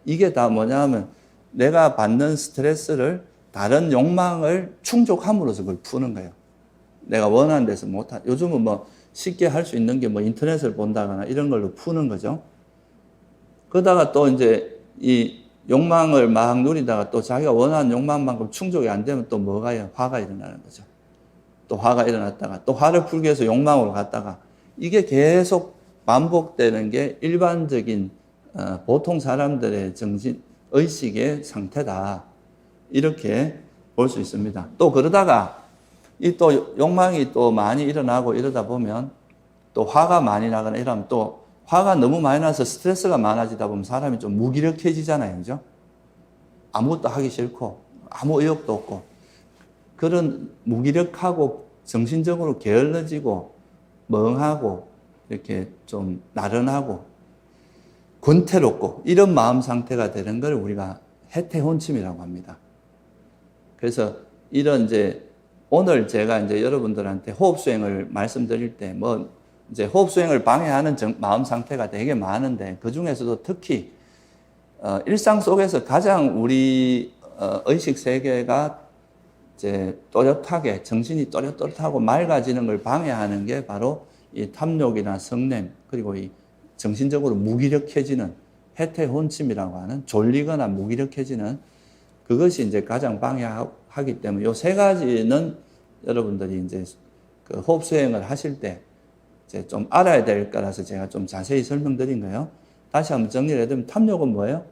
Speaker 1: 이게 다 뭐냐 하면 내가 받는 스트레스를 다른 욕망을 충족함으로써 그걸 푸는 거예요. 내가 원하는 데서 못한, 요즘은 뭐 쉽게 할 수 있는 게 뭐 인터넷을 본다거나 이런 걸로 푸는 거죠. 그러다가 또 이제 이 욕망을 막 누리다가 또 자기가 원하는 욕망만큼 충족이 안 되면 또 뭐가요? 화가 일어나는 거죠. 또 화가 일어났다가 또 화를 풀기 위해서 욕망으로 갔다가 이게 계속 반복되는 게 일반적인 보통 사람들의 정신 의식의 상태다. 이렇게 볼 수 있습니다. 또 그러다가 이 또 욕망이 또 많이 일어나고 이러다 보면 또 화가 많이 나거나 이러면 또 화가 너무 많이 나서 스트레스가 많아지다 보면 사람이 좀 무기력해지잖아요. 그죠? 아무것도 하기 싫고 아무 의욕도 없고 그런 무기력하고 정신적으로 게을러지고 멍하고 이렇게 좀 나른하고 권태롭고 이런 마음 상태가 되는 걸 우리가 해태혼침이라고 합니다. 그래서 이런 이제 오늘 제가 이제 여러분들한테 호흡 수행을 말씀드릴 때 뭐 이제 호흡 수행을 방해하는 마음 상태가 되게 많은데 그 중에서도 특히 일상 속에서 가장 우리 의식 세계가 이제 또렷하게 정신이 또렷하고 맑아지는 걸 방해하는 게 바로 이 탐욕이나 성냄 그리고 이 정신적으로 무기력해지는 해태혼침이라고 하는 졸리거나 무기력해지는 그것이 이제 가장 방해하기 때문에 요 세 가지는 여러분들이 이제 그 호흡 수행을 하실 때 이제 좀 알아야 될 거라서 제가 좀 자세히 설명드린 거예요. 다시 한번 정리를 해드리면 탐욕은 뭐예요?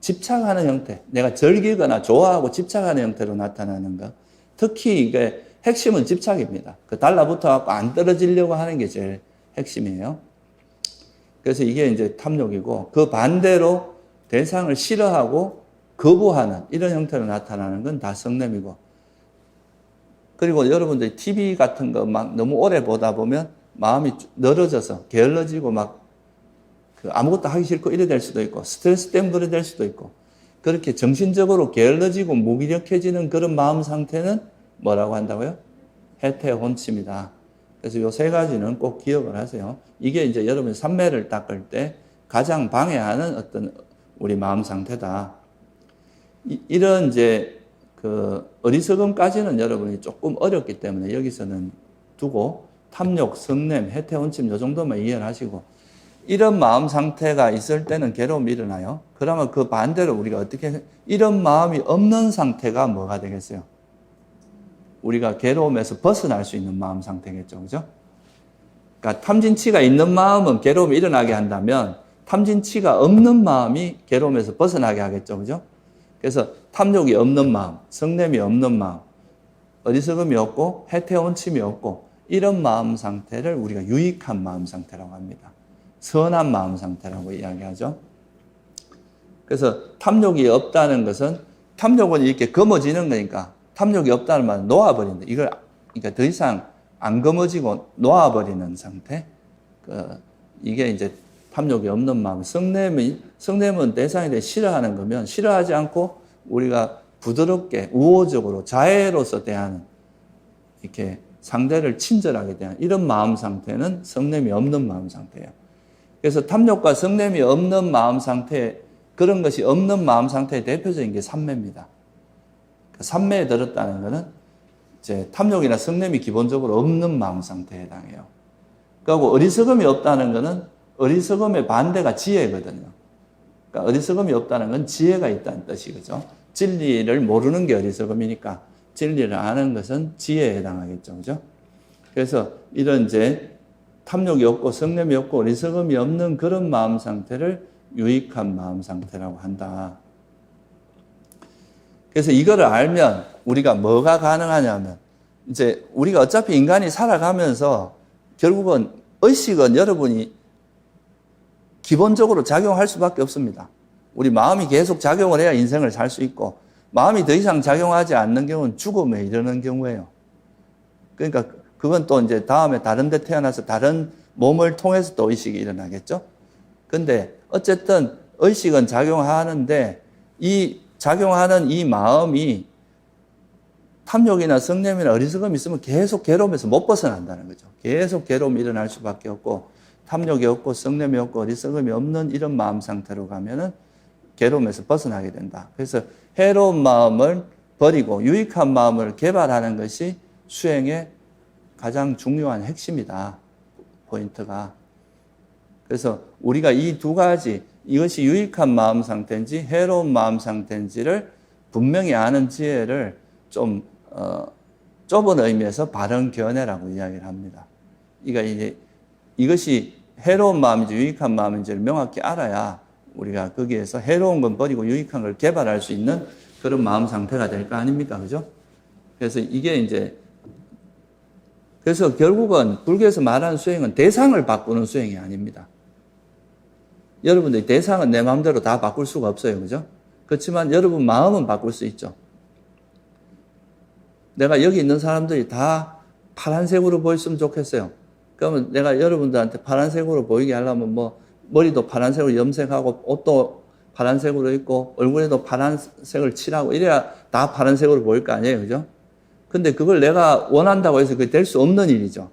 Speaker 1: 집착하는 형태. 내가 즐기거나 좋아하고 집착하는 형태로 나타나는 거. 특히 이게 핵심은 집착입니다. 그 달라붙어 갖고 안 떨어지려고 하는 게 제일 핵심이에요. 그래서 이게 이제 탐욕이고 그 반대로 대상을 싫어하고 거부하는 이런 형태로 나타나는 건 다 성냄이고 그리고 여러분들이 TV 같은 거 막 너무 오래 보다 보면 마음이 늘어져서 게을러지고 막 아무것도 하기 싫고 이래 될 수도 있고 스트레스 때문에 그래 될 수도 있고 그렇게 정신적으로 게을러지고 무기력해지는 그런 마음 상태는 뭐라고 한다고요? 해태혼침이다. 그래서 요 세 가지는 꼭 기억을 하세요. 이게 이제 여러분이 삼매를 닦을 때 가장 방해하는 어떤 우리 마음 상태다. 이런 이제 그 어리석음까지는 여러분이 조금 어렵기 때문에 여기서는 두고 탐욕, 성냄, 해태혼침 요 정도만 이해를 하시고 이런 마음 상태가 있을 때는 괴로움이 일어나요. 그러면 그 반대로 우리가 어떻게 이런 마음이 없는 상태가 뭐가 되겠어요? 우리가 괴로움에서 벗어날 수 있는 마음 상태겠죠. 그죠? 그러니까 탐진치가 있는 마음은 괴로움이 일어나게 한다면 탐진치가 없는 마음이 괴로움에서 벗어나게 하겠죠. 그죠? 그래서 탐욕이 없는 마음, 성냄이 없는 마음, 어리석음이 없고 해태혼침이 없고 이런 마음 상태를 우리가 유익한 마음 상태라고 합니다. 선한 마음 상태라고 이야기하죠. 그래서 탐욕이 없다는 것은 탐욕은 이렇게 검어지는 거니까 탐욕이 없다는 말은 놓아버린다. 이걸 그러니까 더 이상 안 검어지고 놓아버리는 상태. 이게 이제 탐욕이 없는 마음. 성냄은 대상에 대해 싫어하는 거면 싫어하지 않고 우리가 부드럽게 우호적으로 자애로서 대하는 이렇게 상대를 친절하게 대하는 이런 마음 상태는 성냄이 없는 마음 상태예요. 그래서 탐욕과 성냄이 없는 마음 상태, 그런 것이 없는 마음 상태의 대표적인 게 삼매입니다. 삼매에 들었다는 것은 이제 탐욕이나 성냄이 기본적으로 없는 마음 상태에 해당해요. 그리고 어리석음이 없다는 것은 어리석음의 반대가 지혜거든요. 그러니까 어리석음이 없다는 건 지혜가 있다는 뜻이죠. 진리를 모르는 게 어리석음이니까 진리를 아는 것은 지혜에 해당하겠죠. 그죠? 그래서 이런 이제 탐욕이 없고 성냄이 없고 어리석음이 없는 그런 마음 상태를 유익한 마음 상태라고 한다. 그래서 이거를 알면 우리가 뭐가 가능하냐면, 이제 우리가 어차피 인간이 살아가면서 결국은 의식은 여러분이 기본적으로 작용할 수밖에 없습니다. 우리 마음이 계속 작용을 해야 인생을 살 수 있고, 마음이 더 이상 작용하지 않는 경우는 죽음에 이르는 경우예요. 그러니까 그건 또 이제 다음에 다른 데 태어나서 다른 몸을 통해서 또 의식이 일어나겠죠? 근데 어쨌든 의식은 작용하는데 이 작용하는 이 마음이 탐욕이나 성냄이나 어리석음이 있으면 계속 괴로움에서 못 벗어난다는 거죠. 계속 괴로움이 일어날 수밖에 없고, 탐욕이 없고 성냄이 없고 어리석음이 없는 이런 마음 상태로 가면은 괴로움에서 벗어나게 된다. 그래서 해로운 마음을 버리고 유익한 마음을 개발하는 것이 수행의 가장 중요한 핵심이다. 포인트가. 그래서 우리가 이 두 가지, 이것이 유익한 마음 상태인지 해로운 마음 상태인지를 분명히 아는 지혜를 좀 좁은 의미에서 바른 견해라고 이야기를 합니다. 이것이 해로운 마음인지 유익한 마음인지를 명확히 알아야 우리가 거기에서 해로운 건 버리고 유익한 걸 개발할 수 있는 그런 마음 상태가 될 거 아닙니까? 그죠? 그래서 이게 이제, 그래서 결국은 불교에서 말하는 수행은 대상을 바꾸는 수행이 아닙니다. 여러분들이 대상은 내 마음대로 다 바꿀 수가 없어요. 그죠? 그렇지만 여러분 마음은 바꿀 수 있죠. 내가 여기 있는 사람들이 다 파란색으로 보였으면 좋겠어요. 그러면 내가 여러분들한테 파란색으로 보이게 하려면 뭐 머리도 파란색으로 염색하고 옷도 파란색으로 입고 얼굴에도 파란색을 칠하고 이래야 다 파란색으로 보일 거 아니에요. 그죠? 근데 그걸 내가 원한다고 해서 그게 될 수 없는 일이죠.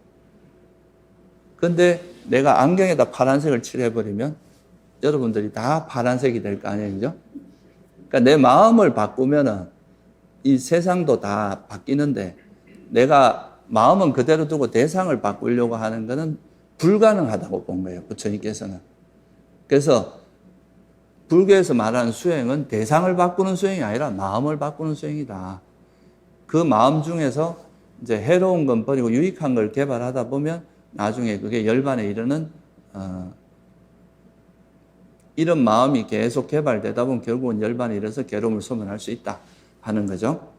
Speaker 1: 근데 내가 안경에다 파란색을 칠해버리면 여러분들이 다 파란색이 될 거 아니에요. 그죠? 그러니까 내 마음을 바꾸면은 이 세상도 다 바뀌는데, 내가 마음은 그대로 두고 대상을 바꾸려고 하는 것은 불가능하다고 본 거예요. 부처님께서는. 그래서 불교에서 말하는 수행은 대상을 바꾸는 수행이 아니라 마음을 바꾸는 수행이다. 그 마음 중에서 이제 해로운 건 버리고 유익한 걸 개발하다 보면 나중에 그게 열반에 이르는 이런 마음이 계속 개발되다 보면 결국은 열반에 이르러서 괴로움을 소멸할 수 있다 하는 거죠.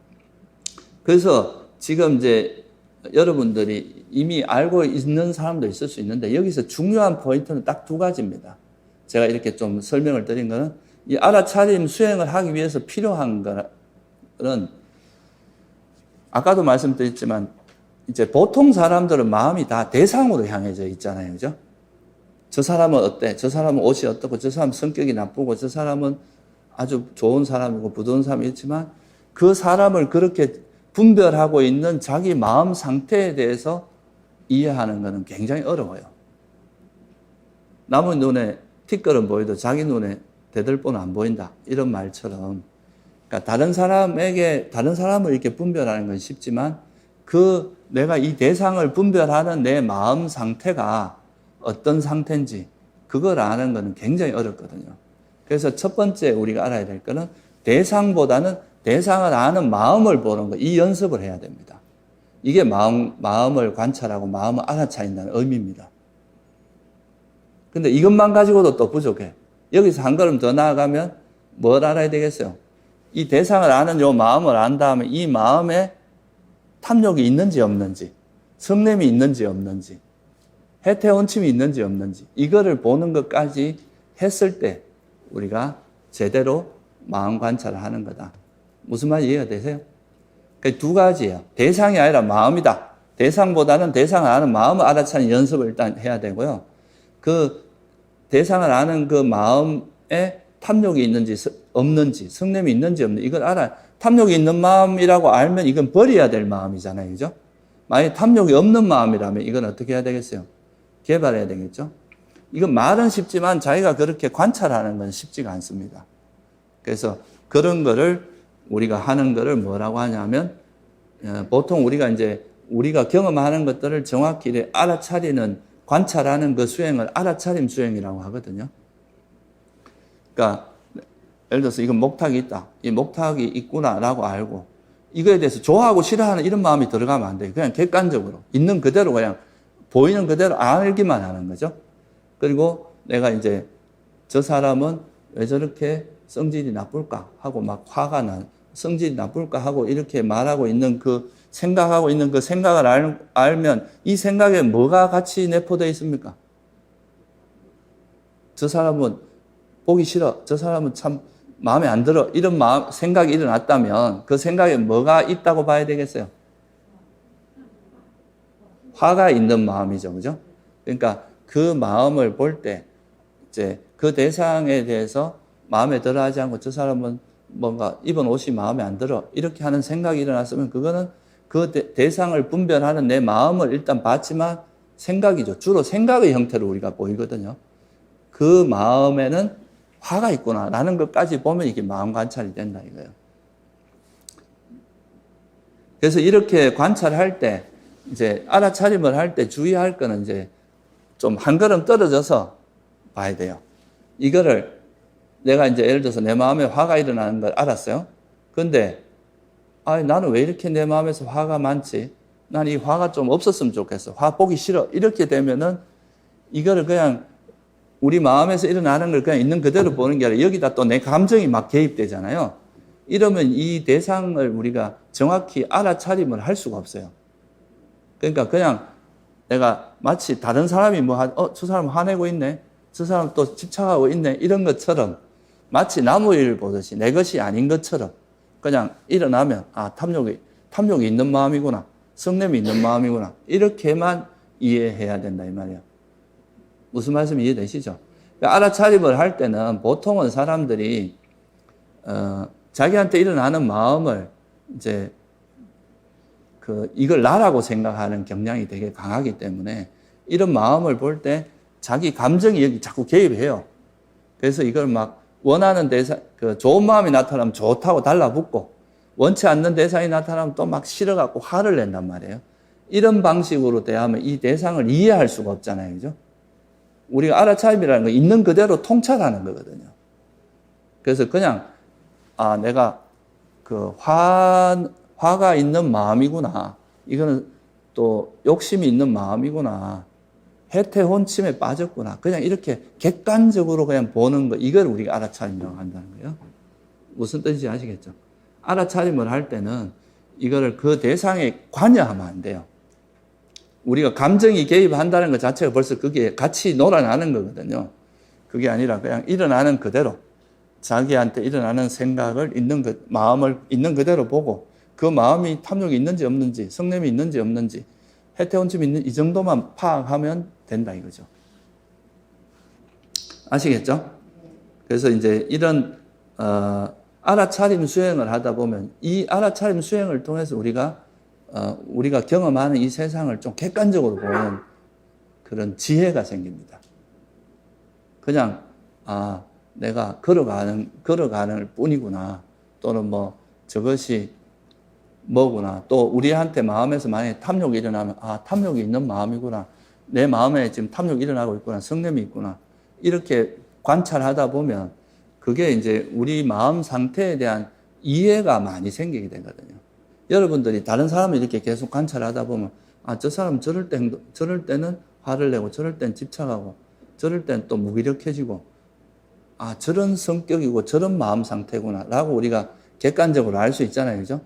Speaker 1: 그래서 지금 이제 여러분들이 이미 알고 있는 사람도 있을 수 있는데, 여기서 중요한 포인트는 딱 두 가지입니다. 제가 이렇게 좀 설명을 드린 거는, 이 알아차림 수행을 하기 위해서 필요한 거는, 아까도 말씀드렸지만 이제 보통 사람들은 마음이 다 대상으로 향해져 있잖아요. 그죠? 저 사람은 어때? 저 사람은 옷이 어떻고, 저 사람은 성격이 나쁘고, 저 사람은 아주 좋은 사람이고 부드러운 사람이 있지만, 그 사람을 그렇게 분별하고 있는 자기 마음 상태에 대해서 이해하는 것은 굉장히 어려워요. 남의 눈에 티끌은 보여도 자기 눈에 대들보는 안 보인다. 이런 말처럼. 그러니까 다른 사람을 이렇게 분별하는 건 쉽지만, 내가 이 대상을 분별하는 내 마음 상태가 어떤 상태인지, 그걸 아는 것은 굉장히 어렵거든요. 그래서 첫 번째 우리가 알아야 될 거는 대상보다는 대상을 아는 마음을 보는 것, 이 연습을 해야 됩니다. 이게 마음을 관찰하고 마음을 알아차린다는 의미입니다. 근데 이것만 가지고도 또 부족해. 여기서 한 걸음 더 나아가면 뭘 알아야 되겠어요? 이 대상을 아는 요 마음을 안 다음에 이 마음에 탐욕이 있는지 없는지, 성냄이 있는지 없는지, 해태원침이 있는지 없는지, 이거를 보는 것까지 했을 때 우리가 제대로 마음 관찰을 하는 거다. 무슨 말인지 이해가 되세요? 그 두 가지예요. 대상이 아니라 마음이다. 대상보다는 대상을 아는 마음을 알아차리는 연습을 일단 해야 되고요. 그 대상을 아는 그 마음에 탐욕이 있는지 없는지, 성냄이 있는지 없는지, 이걸 알아야, 탐욕이 있는 마음이라고 알면 이건 버려야 될 마음이잖아요. 그죠? 만약에 탐욕이 없는 마음이라면 이건 어떻게 해야 되겠어요? 개발해야 되겠죠? 이건 말은 쉽지만 자기가 그렇게 관찰하는 건 쉽지가 않습니다. 그래서 그런 거를 우리가 하는 거를 뭐라고 하냐면, 보통 우리가 경험하는 것들을 정확히 알아차리는, 관찰하는 그 수행을 알아차림 수행이라고 하거든요. 그러니까 예를 들어서 이건 목탁이 있다. 이 목탁이 있구나라고 알고, 이거에 대해서 좋아하고 싫어하는 이런 마음이 들어가면 안 돼요. 그냥 객관적으로 있는 그대로 그냥 보이는 그대로 알기만 하는 거죠. 그리고 내가 이제 저 사람은 왜 저렇게 성질이 나쁠까 하고 막 화가 성질이 나쁠까 하고 이렇게 말하고 있는 그 생각하고 있는 그 생각을 알면 이 생각에 뭐가 같이 내포되어 있습니까? 저 사람은 보기 싫어. 저 사람은 참 마음에 안 들어. 이런 생각이 일어났다면 그 생각에 뭐가 있다고 봐야 되겠어요? 화가 있는 마음이죠. 그죠? 그러니까 그 마음을 볼 때 이제 그 대상에 대해서 마음에 들어 하지 않고 저 사람은 뭔가 입은 옷이 마음에 안 들어. 이렇게 하는 생각이 일어났으면 그거는 그 대상을 분별하는 내 마음을 일단 봤지만 생각이죠. 주로 생각의 형태로 우리가 보이거든요. 그 마음에는 화가 있구나 라는 것까지 보면 이게 마음 관찰이 된다 이거예요. 그래서 이렇게 관찰할 때 이제 알아차림을 할 때 주의할 거는 이제 좀 한 걸음 떨어져서 봐야 돼요. 이거를 내가 이제 예를 들어서 내 마음에 화가 일어나는 걸 알았어요. 근데 나는 왜 이렇게 내 마음에서 화가 많지? 난 이 화가 좀 없었으면 좋겠어. 화 보기 싫어. 이렇게 되면은 이거를 그냥 우리 마음에서 일어나는 걸 그냥 있는 그대로 보는 게 아니라 여기다 또 내 감정이 막 개입되잖아요. 이러면 이 대상을 우리가 정확히 알아차림을 할 수가 없어요. 그러니까 그냥 내가 마치 다른 사람이 저 사람 화내고 있네. 저 사람 또 집착하고 있네. 이런 것처럼 마치 남의 일을 보듯이 내 것이 아닌 것처럼 그냥 일어나면 탐욕이 있는 마음이구나. 성냄이 있는 마음이구나. 이렇게만 이해해야 된다 이 말이에요. 무슨 말씀 이해되시죠? 그러니까 알아차림을 할 때는 보통은 사람들이 자기한테 일어나는 마음을 이제 이걸 나라고 생각하는 경향이 되게 강하기 때문에 이런 마음을 볼 때 자기 감정이 여기 자꾸 개입해요. 그래서 이걸 막 원하는 대상, 좋은 마음이 나타나면 좋다고 달라붙고 원치 않는 대상이 나타나면 또 막 싫어갖고 화를 낸단 말이에요. 이런 방식으로 대하면 이 대상을 이해할 수가 없잖아요. 그죠? 우리가 알아차림이라는 건 있는 그대로 통찰하는 거거든요. 그래서 그냥, 내가 화가 있는 마음이구나. 이거는 또 욕심이 있는 마음이구나. 해태혼침에 빠졌구나. 그냥 이렇게 객관적으로 그냥 보는 거. 이걸 우리가 알아차림이라고 한다는 거예요. 무슨 뜻인지 아시겠죠? 알아차림을 할 때는 이거를 그 대상에 관여하면 안 돼요. 우리가 감정이 개입한다는 것 자체가 벌써 그게 같이 놀아나는 거거든요. 그게 아니라 그냥 일어나는 그대로 자기한테 일어나는 생각을 마음을 있는 그대로 보고 그 마음이 탐욕이 있는지 없는지 성냄이 있는지 없는지 해태혼침이 있는 이 정도만 파악하면 된다 이거죠. 아시겠죠? 그래서 이제 이런 알아차림 수행을 하다 보면 이 알아차림 수행을 통해서 우리가 경험하는 이 세상을 좀 객관적으로 보는 그런 지혜가 생깁니다. 그냥 내가 걸어가는 뿐이구나. 또는 저것이 뭐구나. 또 우리한테 마음에서 만약에 탐욕이 일어나면 탐욕이 있는 마음이구나. 내 마음에 지금 탐욕이 일어나고 있구나. 성냄이 있구나. 이렇게 관찰하다 보면 그게 이제 우리 마음 상태에 대한 이해가 많이 생기게 되거든요. 여러분들이 다른 사람을 이렇게 계속 관찰하다 보면 저 사람 저럴 때는 화를 내고 저럴 땐 집착하고 저럴 땐 또 무기력해지고 저런 성격이고 저런 마음 상태구나 라고 우리가 객관적으로 알 수 있잖아요. 그죠?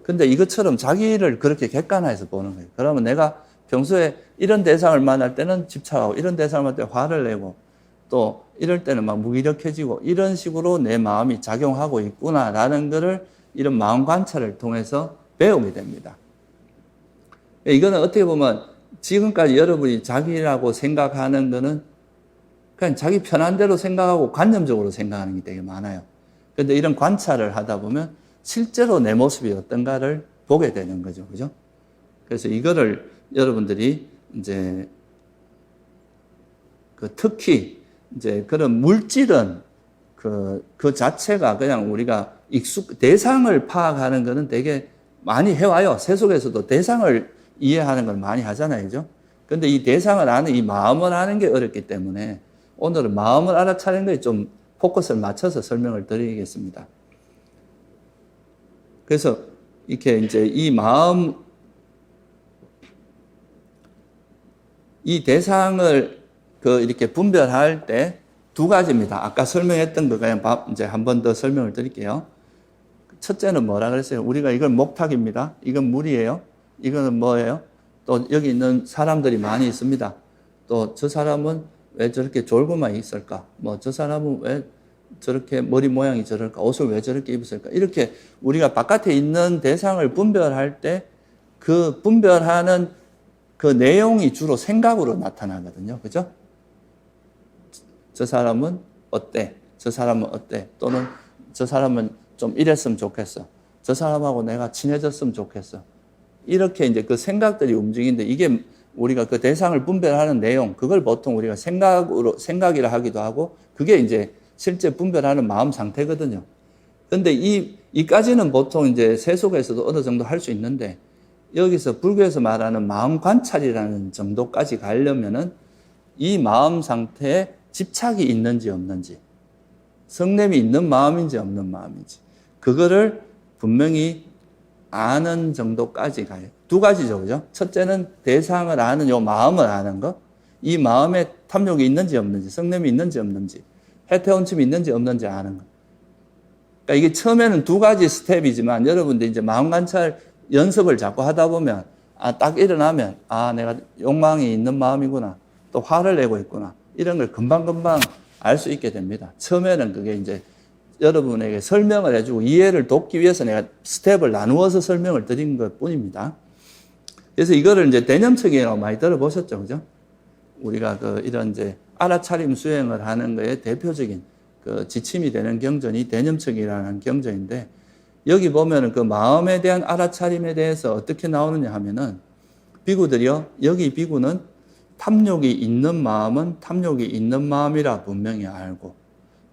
Speaker 1: 근데 이것처럼 자기를 그렇게 객관화해서 보는 거예요. 그러면 내가 평소에 이런 대상을 만날 때는 집착하고 이런 대상을 만날 때 화를 내고 또 이럴 때는 막 무기력해지고 이런 식으로 내 마음이 작용하고 있구나라는 거를 이런 마음 관찰을 통해서 배우게 됩니다. 이거는 어떻게 보면 지금까지 여러분이 자기라고 생각하는 거는 그냥 자기 편한 대로 생각하고 관념적으로 생각하는 게 되게 많아요. 그런데 이런 관찰을 하다 보면 실제로 내 모습이 어떤가를 보게 되는 거죠. 그죠? 그래서 이거를 여러분들이 이제 특히 이제 그런 물질은 그 자체가 그냥 우리가 대상을 파악하는 거는 되게 많이 해와요. 세속에서도 대상을 이해하는 걸 많이 하잖아요. 그죠? 근데 이 대상을 아는, 이 마음을 아는 게 어렵기 때문에 오늘은 마음을 알아차리는 거에 좀 포커스를 맞춰서 설명을 드리겠습니다. 그래서 이렇게 이제 이 대상을 이렇게 분별할 때 두 가지입니다. 아까 설명했던 거 그냥 이제 한 번 더 설명을 드릴게요. 첫째는 뭐라 그랬어요? 우리가 이건 목탁입니다. 이건 물이에요. 이거는 뭐예요? 또 여기 있는 사람들이 많이 있습니다. 또 저 사람은 왜 저렇게 졸고만 있을까? 뭐 저 사람은 왜 저렇게 머리 모양이 저럴까? 옷을 왜 저렇게 입었을까? 이렇게 우리가 바깥에 있는 대상을 분별할 때 그 분별하는 그 내용이 주로 생각으로 나타나거든요. 그죠? 저 사람은 어때? 저 사람은 어때? 또는 저 사람은 좀 이랬으면 좋겠어. 저 사람하고 내가 친해졌으면 좋겠어. 이렇게 이제 그 생각들이 움직이는데 이게 우리가 그 대상을 분별하는 내용, 그걸 보통 우리가 생각이라 하기도 하고 그게 이제 실제 분별하는 마음 상태거든요. 근데 이까지는 보통 이제 세속에서도 어느 정도 할 수 있는데 여기서 불교에서 말하는 마음 관찰이라는 정도까지 가려면은 이 마음 상태에 집착이 있는지 없는지, 성냄이 있는 마음인지 없는 마음인지, 그거를 분명히 아는 정도까지 가요. 두 가지죠, 그죠? 첫째는 대상을 아는 요 마음을 아는 거, 이 마음에 탐욕이 있는지 없는지, 성냄이 있는지 없는지, 해태원침이 있는지 없는지 아는 거. 그러니까 이게 처음에는 두 가지 스텝이지만 여러분들 이제 마음 관찰 연습을 자꾸 하다 보면 딱 일어나면 내가 욕망이 있는 마음이구나. 또 화를 내고 있구나. 이런 걸 금방금방 알 수 있게 됩니다. 처음에는 그게 이제 여러분에게 설명을 해주고 이해를 돕기 위해서 내가 스텝을 나누어서 설명을 드린 것 뿐입니다. 그래서 이거를 이제 대념척이라고 많이 들어보셨죠, 그죠? 우리가 이런 이제 알아차림 수행을 하는 거에 대표적인 그 지침이 되는 경전이 대념척이라는 경전인데 여기 보면은 그 마음에 대한 알아차림에 대해서 어떻게 나오느냐 하면은 비구들이요, 여기 비구는 탐욕이 있는 마음은 탐욕이 있는 마음이라 분명히 알고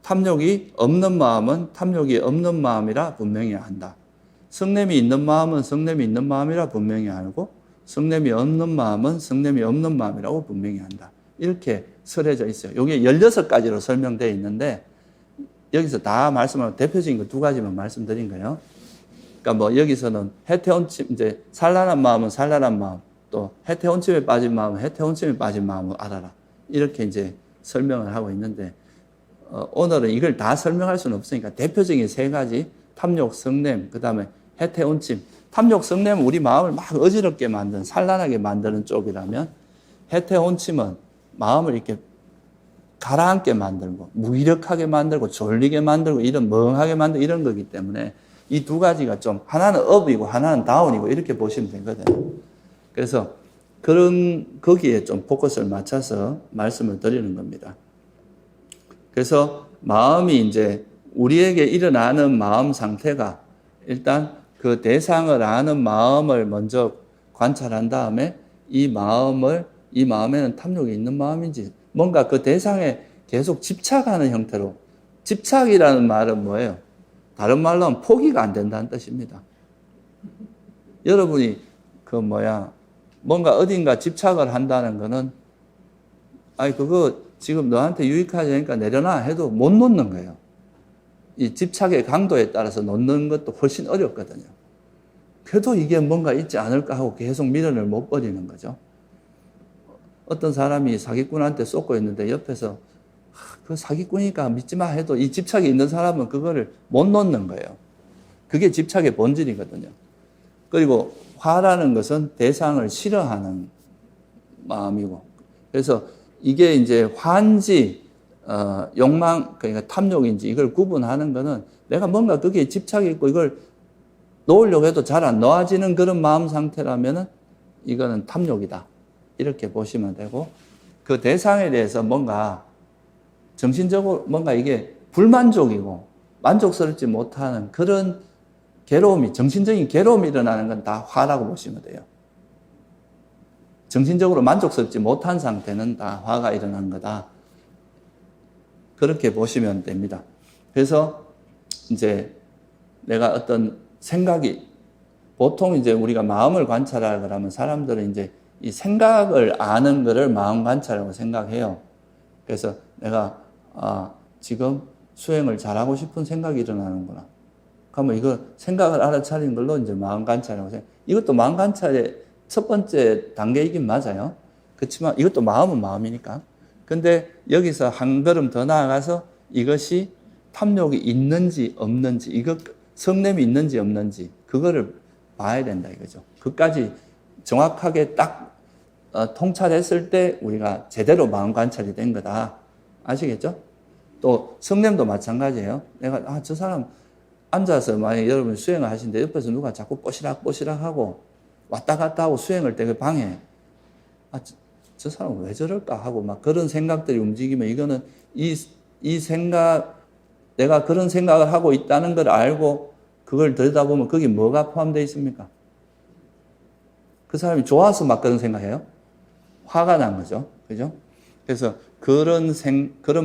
Speaker 1: 탐욕이 없는 마음은 탐욕이 없는 마음이라 분명히 안다. 성냄이 있는 마음은 성냄이 있는 마음이라 분명히 알고 성냄이 없는 마음은 성냄이 없는 마음이라고 분명히 한다. 이렇게 설해져 있어요. 이게 16가지로 설명되어 있는데 여기서 다 말씀하면 대표적인 거 두 가지만 말씀드린 거예요. 그러니까 뭐 여기서는 해태원침, 이제 산란한 마음은 산란한 마음, 또 해태원침에 빠진 마음은 해태원침에 빠진 마음을 알아라. 이렇게 이제 설명을 하고 있는데 오늘은 이걸 다 설명할 수는 없으니까 대표적인 세 가지 탐욕, 성냄, 그 다음에 해태원침. 탐욕, 성냄은 우리 마음을 막 어지럽게 만드는, 산란하게 만드는 쪽이라면 해태원침은 마음을 이렇게 가라앉게 만들고 무기력하게 만들고 졸리게 만들고 이런 멍하게 만들고 이런 거기 때문에 이 두 가지가 좀 하나는 업이고 하나는 다운이고 이렇게 보시면 되거든요. 그래서 거기에 좀 포커스를 맞춰서 말씀을 드리는 겁니다. 그래서 마음이 이제 우리에게 일어나는 마음 상태가 일단 그 대상을 아는 마음을 먼저 관찰한 다음에 이 마음에는 탐욕이 있는 마음인지 뭔가 그 대상에 계속 집착하는 형태로, 집착이라는 말은 뭐예요? 다른 말로 하면 포기가 안 된다는 뜻입니다. 여러분이 뭔가 어딘가 집착을 한다는 거는 그거 지금 너한테 유익하지 않으니까 내려놔 해도 못 놓는 거예요. 이 집착의 강도에 따라서 놓는 것도 훨씬 어렵거든요. 그래도 이게 뭔가 있지 않을까 하고 계속 미련을 못 버리는 거죠. 어떤 사람이 사기꾼한테 쏟고 있는데 옆에서 그 사기꾼이니까 믿지 마 해도 이 집착이 있는 사람은 그거를 못 놓는 거예요. 그게 집착의 본질이거든요. 그리고 화라는 것은 대상을 싫어하는 마음이고, 그래서 이게 이제 화인지 욕망, 그러니까 탐욕인지 이걸 구분하는 거는 내가 뭔가 거기에 집착이 있고 이걸 놓으려고 해도 잘 안 놓아지는 그런 마음 상태라면은 이거는 탐욕이다. 이렇게 보시면 되고, 그 대상에 대해서 뭔가 정신적으로 뭔가 이게 불만족이고 만족스럽지 못하는 그런 괴로움이, 정신적인 괴로움이 일어나는 건 다 화라고 보시면 돼요. 정신적으로 만족스럽지 못한 상태는 다 화가 일어난 거다. 그렇게 보시면 됩니다. 그래서 이제 내가 어떤 생각이, 보통 이제 우리가 마음을 관찰하라 그러면 사람들은 이제 이 생각을 아는 거를 마음 관찰이라고 생각해요. 그래서 내가 지금 수행을 잘하고 싶은 생각이 일어나는구나. 그러면 이거 생각을 알아차리는 걸로 이제 마음 관찰이라고 생각. 이것도 마음 관찰의 첫 번째 단계이긴 맞아요. 그렇지만 이것도 마음은 마음이니까. 근데 여기서 한 걸음 더 나아가서 이것이 탐욕이 있는지 없는지, 이것 성냄이 있는지 없는지 그거를 봐야 된다 이거죠. 그까지 정확하게 딱 통찰했을 때 우리가 제대로 마음 관찰이 된 거다. 아시겠죠? 또 성냄도 마찬가지예요. 내가 저 사람 앉아서 만약에 여러분 수행을 하시는데 옆에서 누가 자꾸 뽀시락 하고 왔다 갔다 하고 수행을 되게 방해. 저 사람 왜 저럴까 하고 막 그런 생각들이 움직이면 이거는 이 생각, 내가 그런 생각을 하고 있다는 걸 알고 그걸 들여다보면 거기 뭐가 포함되어 있습니까? 그 사람이 좋아서 막 그런 생각해요? 화가 난 거죠. 그죠? 그래서 그런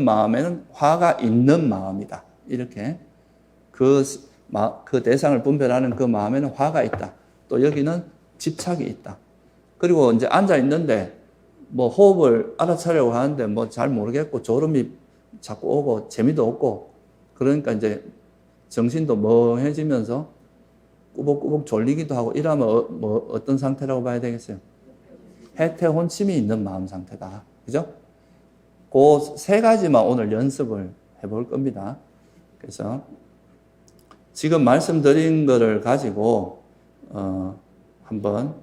Speaker 1: 마음에는 화가 있는 마음이다. 이렇게. 그 대상을 분별하는 그 마음에는 화가 있다. 또 여기는 집착이 있다. 그리고 이제 앉아 있는데 뭐 호흡을 알아차려고 하는데 뭐 잘 모르겠고 졸음이 자꾸 오고 재미도 없고 그러니까 이제 정신도 멍해지면서 꾸벅꾸벅 졸리기도 하고 이러면 어떤 상태라고 봐야 되겠어요? 해태혼침이 있는 마음 상태다. 그죠? 그 세 가지만 오늘 연습을 해볼 겁니다. 그래서 지금 말씀드린 거를 가지고 한번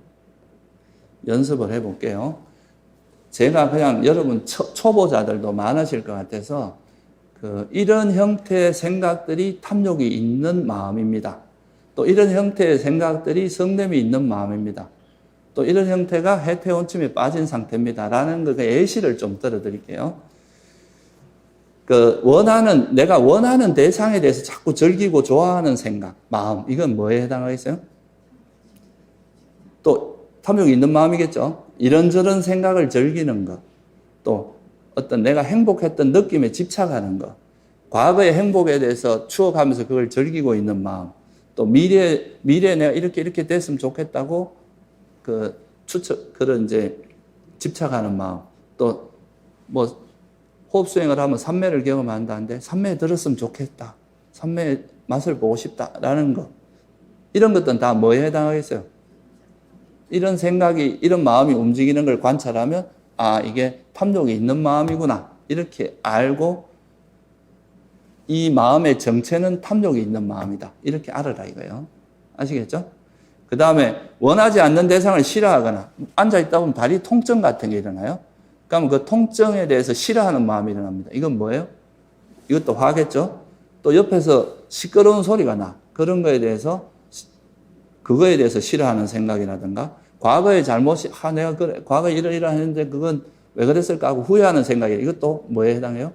Speaker 1: 연습을 해볼게요. 제가 그냥 여러분 초보자들도 많으실 것 같아서 이런 형태의 생각들이 탐욕이 있는 마음입니다. 또 이런 형태의 생각들이 성냄이 있는 마음입니다. 또 이런 형태가 해태혼침에 빠진 상태입니다. 라는 그 예시를 좀 들어드릴게요. 내가 원하는 대상에 대해서 자꾸 즐기고 좋아하는 생각, 마음, 이건 뭐에 해당하겠어요? 또 탐욕이 있는 마음이겠죠. 이런저런 생각을 즐기는 것, 또 어떤 내가 행복했던 느낌에 집착하는 것, 과거의 행복에 대해서 추억하면서 그걸 즐기고 있는 마음, 또 미래에 내가 이렇게 됐으면 좋겠다고 그런 이제 집착하는 마음, 또 뭐 호흡 수행을 하면 삼매를 경험한다는데 삼매에 들었으면 좋겠다, 삼매의 맛을 보고 싶다라는 것, 이런 것들은 다 뭐에 해당하겠어요? 이런 생각이, 이런 마음이 움직이는 걸 관찰하면 이게 탐욕이 있는 마음이구나 이렇게 알고 이 마음의 정체는 탐욕이 있는 마음이다 이렇게 알아라 이거예요. 아시겠죠? 그 다음에 원하지 않는 대상을 싫어하거나 앉아있다 보면 다리 통증 같은 게 일어나요. 그러면 그 통증에 대해서 싫어하는 마음이 일어납니다. 이건 뭐예요? 이것도 화겠죠? 또 옆에서 시끄러운 소리가 나. 그런 거에 대해서 그거에 대해서 싫어하는 생각이라든가 과거의 잘못이 내가 과거에 이러이러 했는데 그건 왜 그랬을까 하고 후회하는 생각이 이것도 뭐에 해당해요?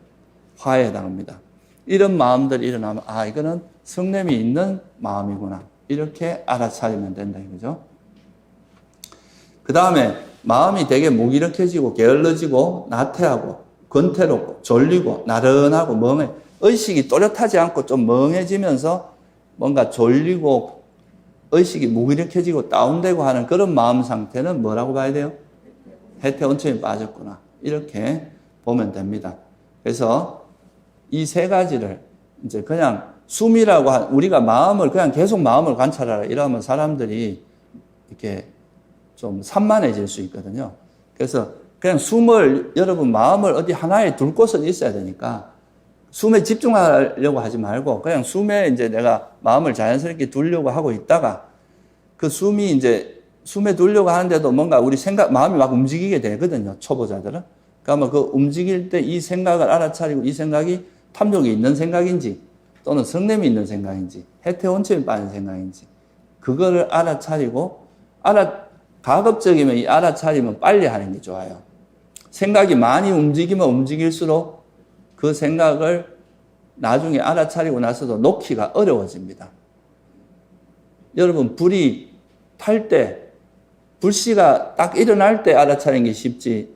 Speaker 1: 화에 해당합니다. 이런 마음들이 일어나면 이거는 성냄이 있는 마음이구나 이렇게 알아차리면 된다 이거죠. 그 다음에 마음이 되게 무기력해지고 게을러지고 나태하고 권태롭고 졸리고 나른하고 멍해 의식이 또렷하지 않고 좀 멍해지면서 뭔가 졸리고 의식이 무기력해지고 다운되고 하는 그런 마음 상태는 뭐라고 봐야 돼요? 해태혼침에 빠졌구나 이렇게 보면 됩니다. 그래서 이 세 가지를 이제 그냥 숨이라고 우리가 마음을 그냥 계속 마음을 관찰하라 이러면 사람들이 이렇게 좀 산만해질 수 있거든요. 그래서 그냥 숨을 여러분 마음을 어디 하나에 둘 곳은 있어야 되니까 숨에 집중하려고 하지 말고 그냥 숨에 이제 내가 마음을 자연스럽게 두려고 하고 있다가 그 숨이 이제 숨에 두려고 하는데도 뭔가 우리 마음이 막 움직이게 되거든요. 초보자들은. 그러면 그 움직일 때 이 생각을 알아차리고 이 생각이 탐욕이 있는 생각인지 또는 성냄이 있는 생각인지 해태혼침에 빠진 생각인지 그거를 알아차리고 가급적이면 이 알아차리면 빨리 하는 게 좋아요. 생각이 많이 움직이면 움직일수록 그 생각을 나중에 알아차리고 나서도 놓기가 어려워집니다. 여러분 불이 탈 때 불씨가 딱 일어날 때 알아차리는 게 쉽지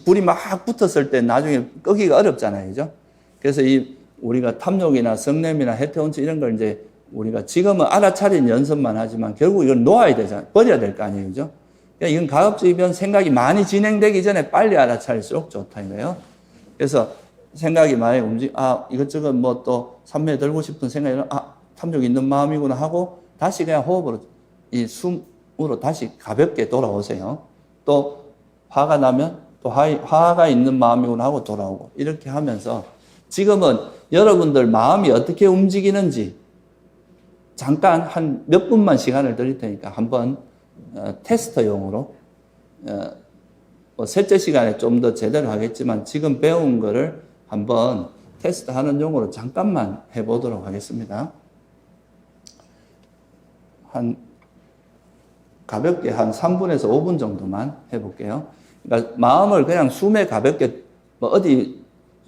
Speaker 1: 불이 막 붙었을 때 나중에 끄기가 어렵잖아요. 그죠? 그래서 우리가 탐욕이나 성냄이나 해태혼침 이런 걸 이제 우리가 지금은 알아차린 연습만 하지만 결국 이걸 놓아야 되잖아요. 버려야 될 거 아니에요. 그죠? 그러니까 이건 가급적이면 생각이 많이 진행되기 전에 빨리 알아차릴수록 좋다 이거예요. 그래서 생각이 많이 이것저것 뭐 또 삼매 들고 싶은 생각이 탐욕이 있는 마음이구나 하고 다시 그냥 호흡으로 이 숨으로 다시 가볍게 돌아오세요. 또 화가 나면 또 화가 있는 마음이구나 하고 돌아오고 이렇게 하면서 지금은 여러분들 마음이 어떻게 움직이는지 잠깐 한 몇 분만 시간을 드릴 테니까 한번 테스트용으로 뭐 셋째 시간에 좀 더 제대로 하겠지만 지금 배운 거를 한번 테스트하는 용으로 잠깐만 해보도록 하겠습니다. 가볍게 한 3분에서 5분 정도만 해볼게요. 그러니까 마음을 그냥 숨에 가볍게 뭐 어디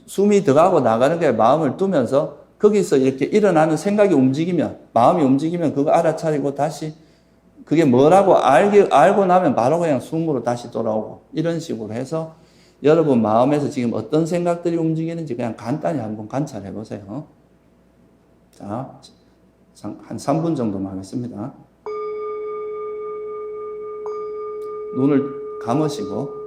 Speaker 1: 숨이 들어가고 나가는 게 마음을 두면서 거기서 이렇게 일어나는 생각이 움직이면, 마음이 움직이면 그거 알아차리고 다시 그게 뭐라고 알고 나면 바로 그냥 숨으로 다시 돌아오고 이런 식으로 해서 여러분 마음에서 지금 어떤 생각들이 움직이는지 그냥 간단히 한번 관찰해 보세요. 자, 한 3분 정도만 하겠습니다. 눈을 감으시고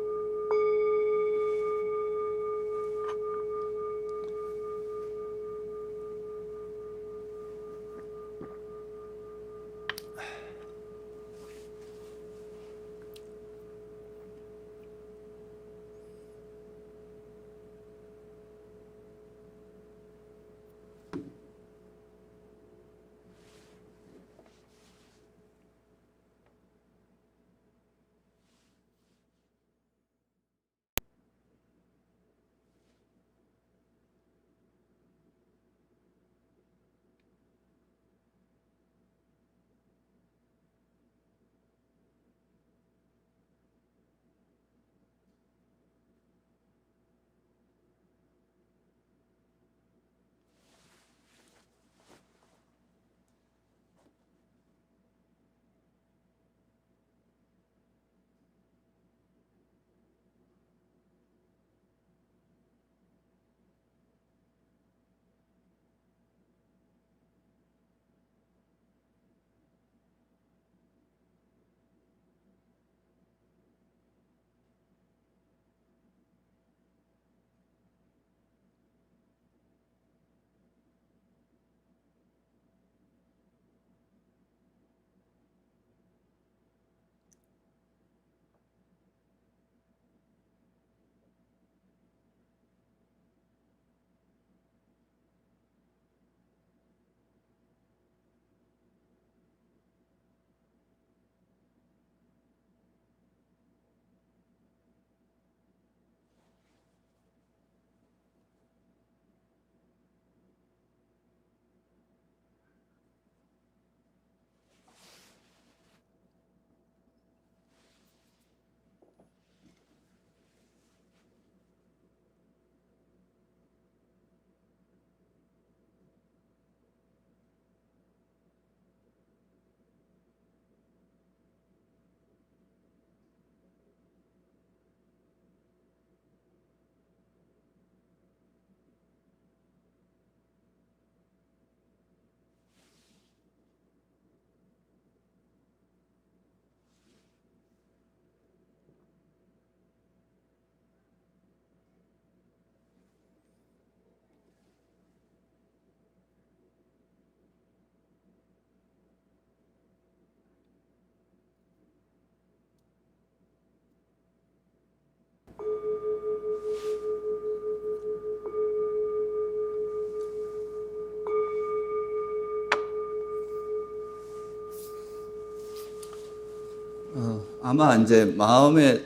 Speaker 1: 아마 이제 마음의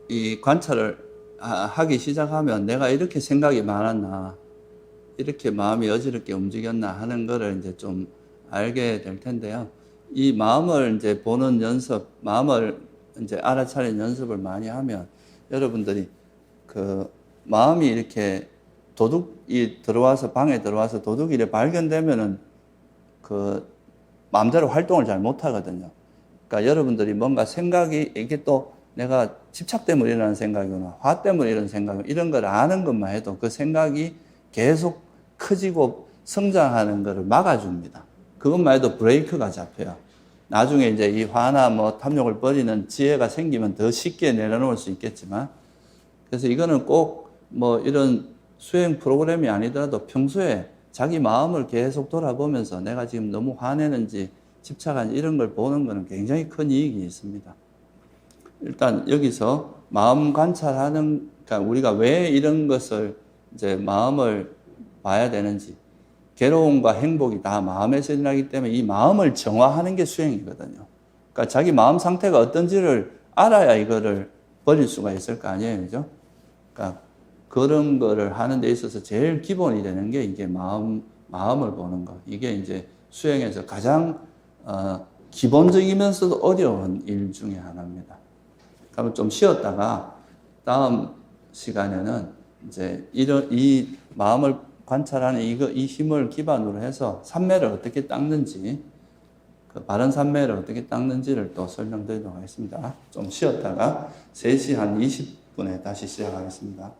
Speaker 1: 이 관찰을 하기 시작하면 내가 이렇게 생각이 많았나, 이렇게 마음이 어지럽게 움직였나 하는 거를 이제 좀 알게 될 텐데요. 이 마음을 이제 보는 연습, 마음을 이제 알아차리는 연습을 많이 하면 여러분들이 그 마음이 이렇게 도둑이 들어와서 방에 들어와서 도둑이 이렇게 발견되면은 그 마음대로 활동을 잘 못 하거든요. 그러니까 여러분들이 뭔가 생각이 이게 또 내가 집착 때문에 일어나는 생각이구나, 화 때문에 이런 생각, 이런 걸 아는 것만 해도 그 생각이 계속 커지고 성장하는 것을 막아줍니다. 그것만 해도 브레이크가 잡혀요. 나중에 이제 이 화나 뭐 탐욕을 버리는 지혜가 생기면 더 쉽게 내려놓을 수 있겠지만, 그래서 이거는 꼭 뭐 이런 수행 프로그램이 아니더라도 평소에 자기 마음을 계속 돌아보면서 내가 지금 너무 화내는지 집착하는지 이런 걸 보는 것은 굉장히 큰 이익이 있습니다. 일단 여기서 마음 관찰하는, 그러니까 우리가 왜 이런 것을 이제 마음을 봐야 되는지, 괴로움과 행복이 다 마음에서 일어나기 때문에 이 마음을 정화하는 게 수행이거든요. 그러니까 자기 마음 상태가 어떤지를 알아야 이거를 버릴 수가 있을 거 아니에요. 그죠? 그러니까 그런 거를 하는 데 있어서 제일 기본이 되는 게 이게 마음을 보는 거. 이게 이제 수행에서 가장 기본적이면서도 어려운 일 중에 하나입니다. 그러면 좀 쉬었다가 다음 시간에는 이제 이 마음을 관찰하는 이 힘을 기반으로 해서 삼매를 어떻게 닦는지, 그 바른 삼매를 어떻게 닦는지를 또 설명드리도록 하겠습니다. 좀 쉬었다가 3시 한 20분에 다시 시작하겠습니다.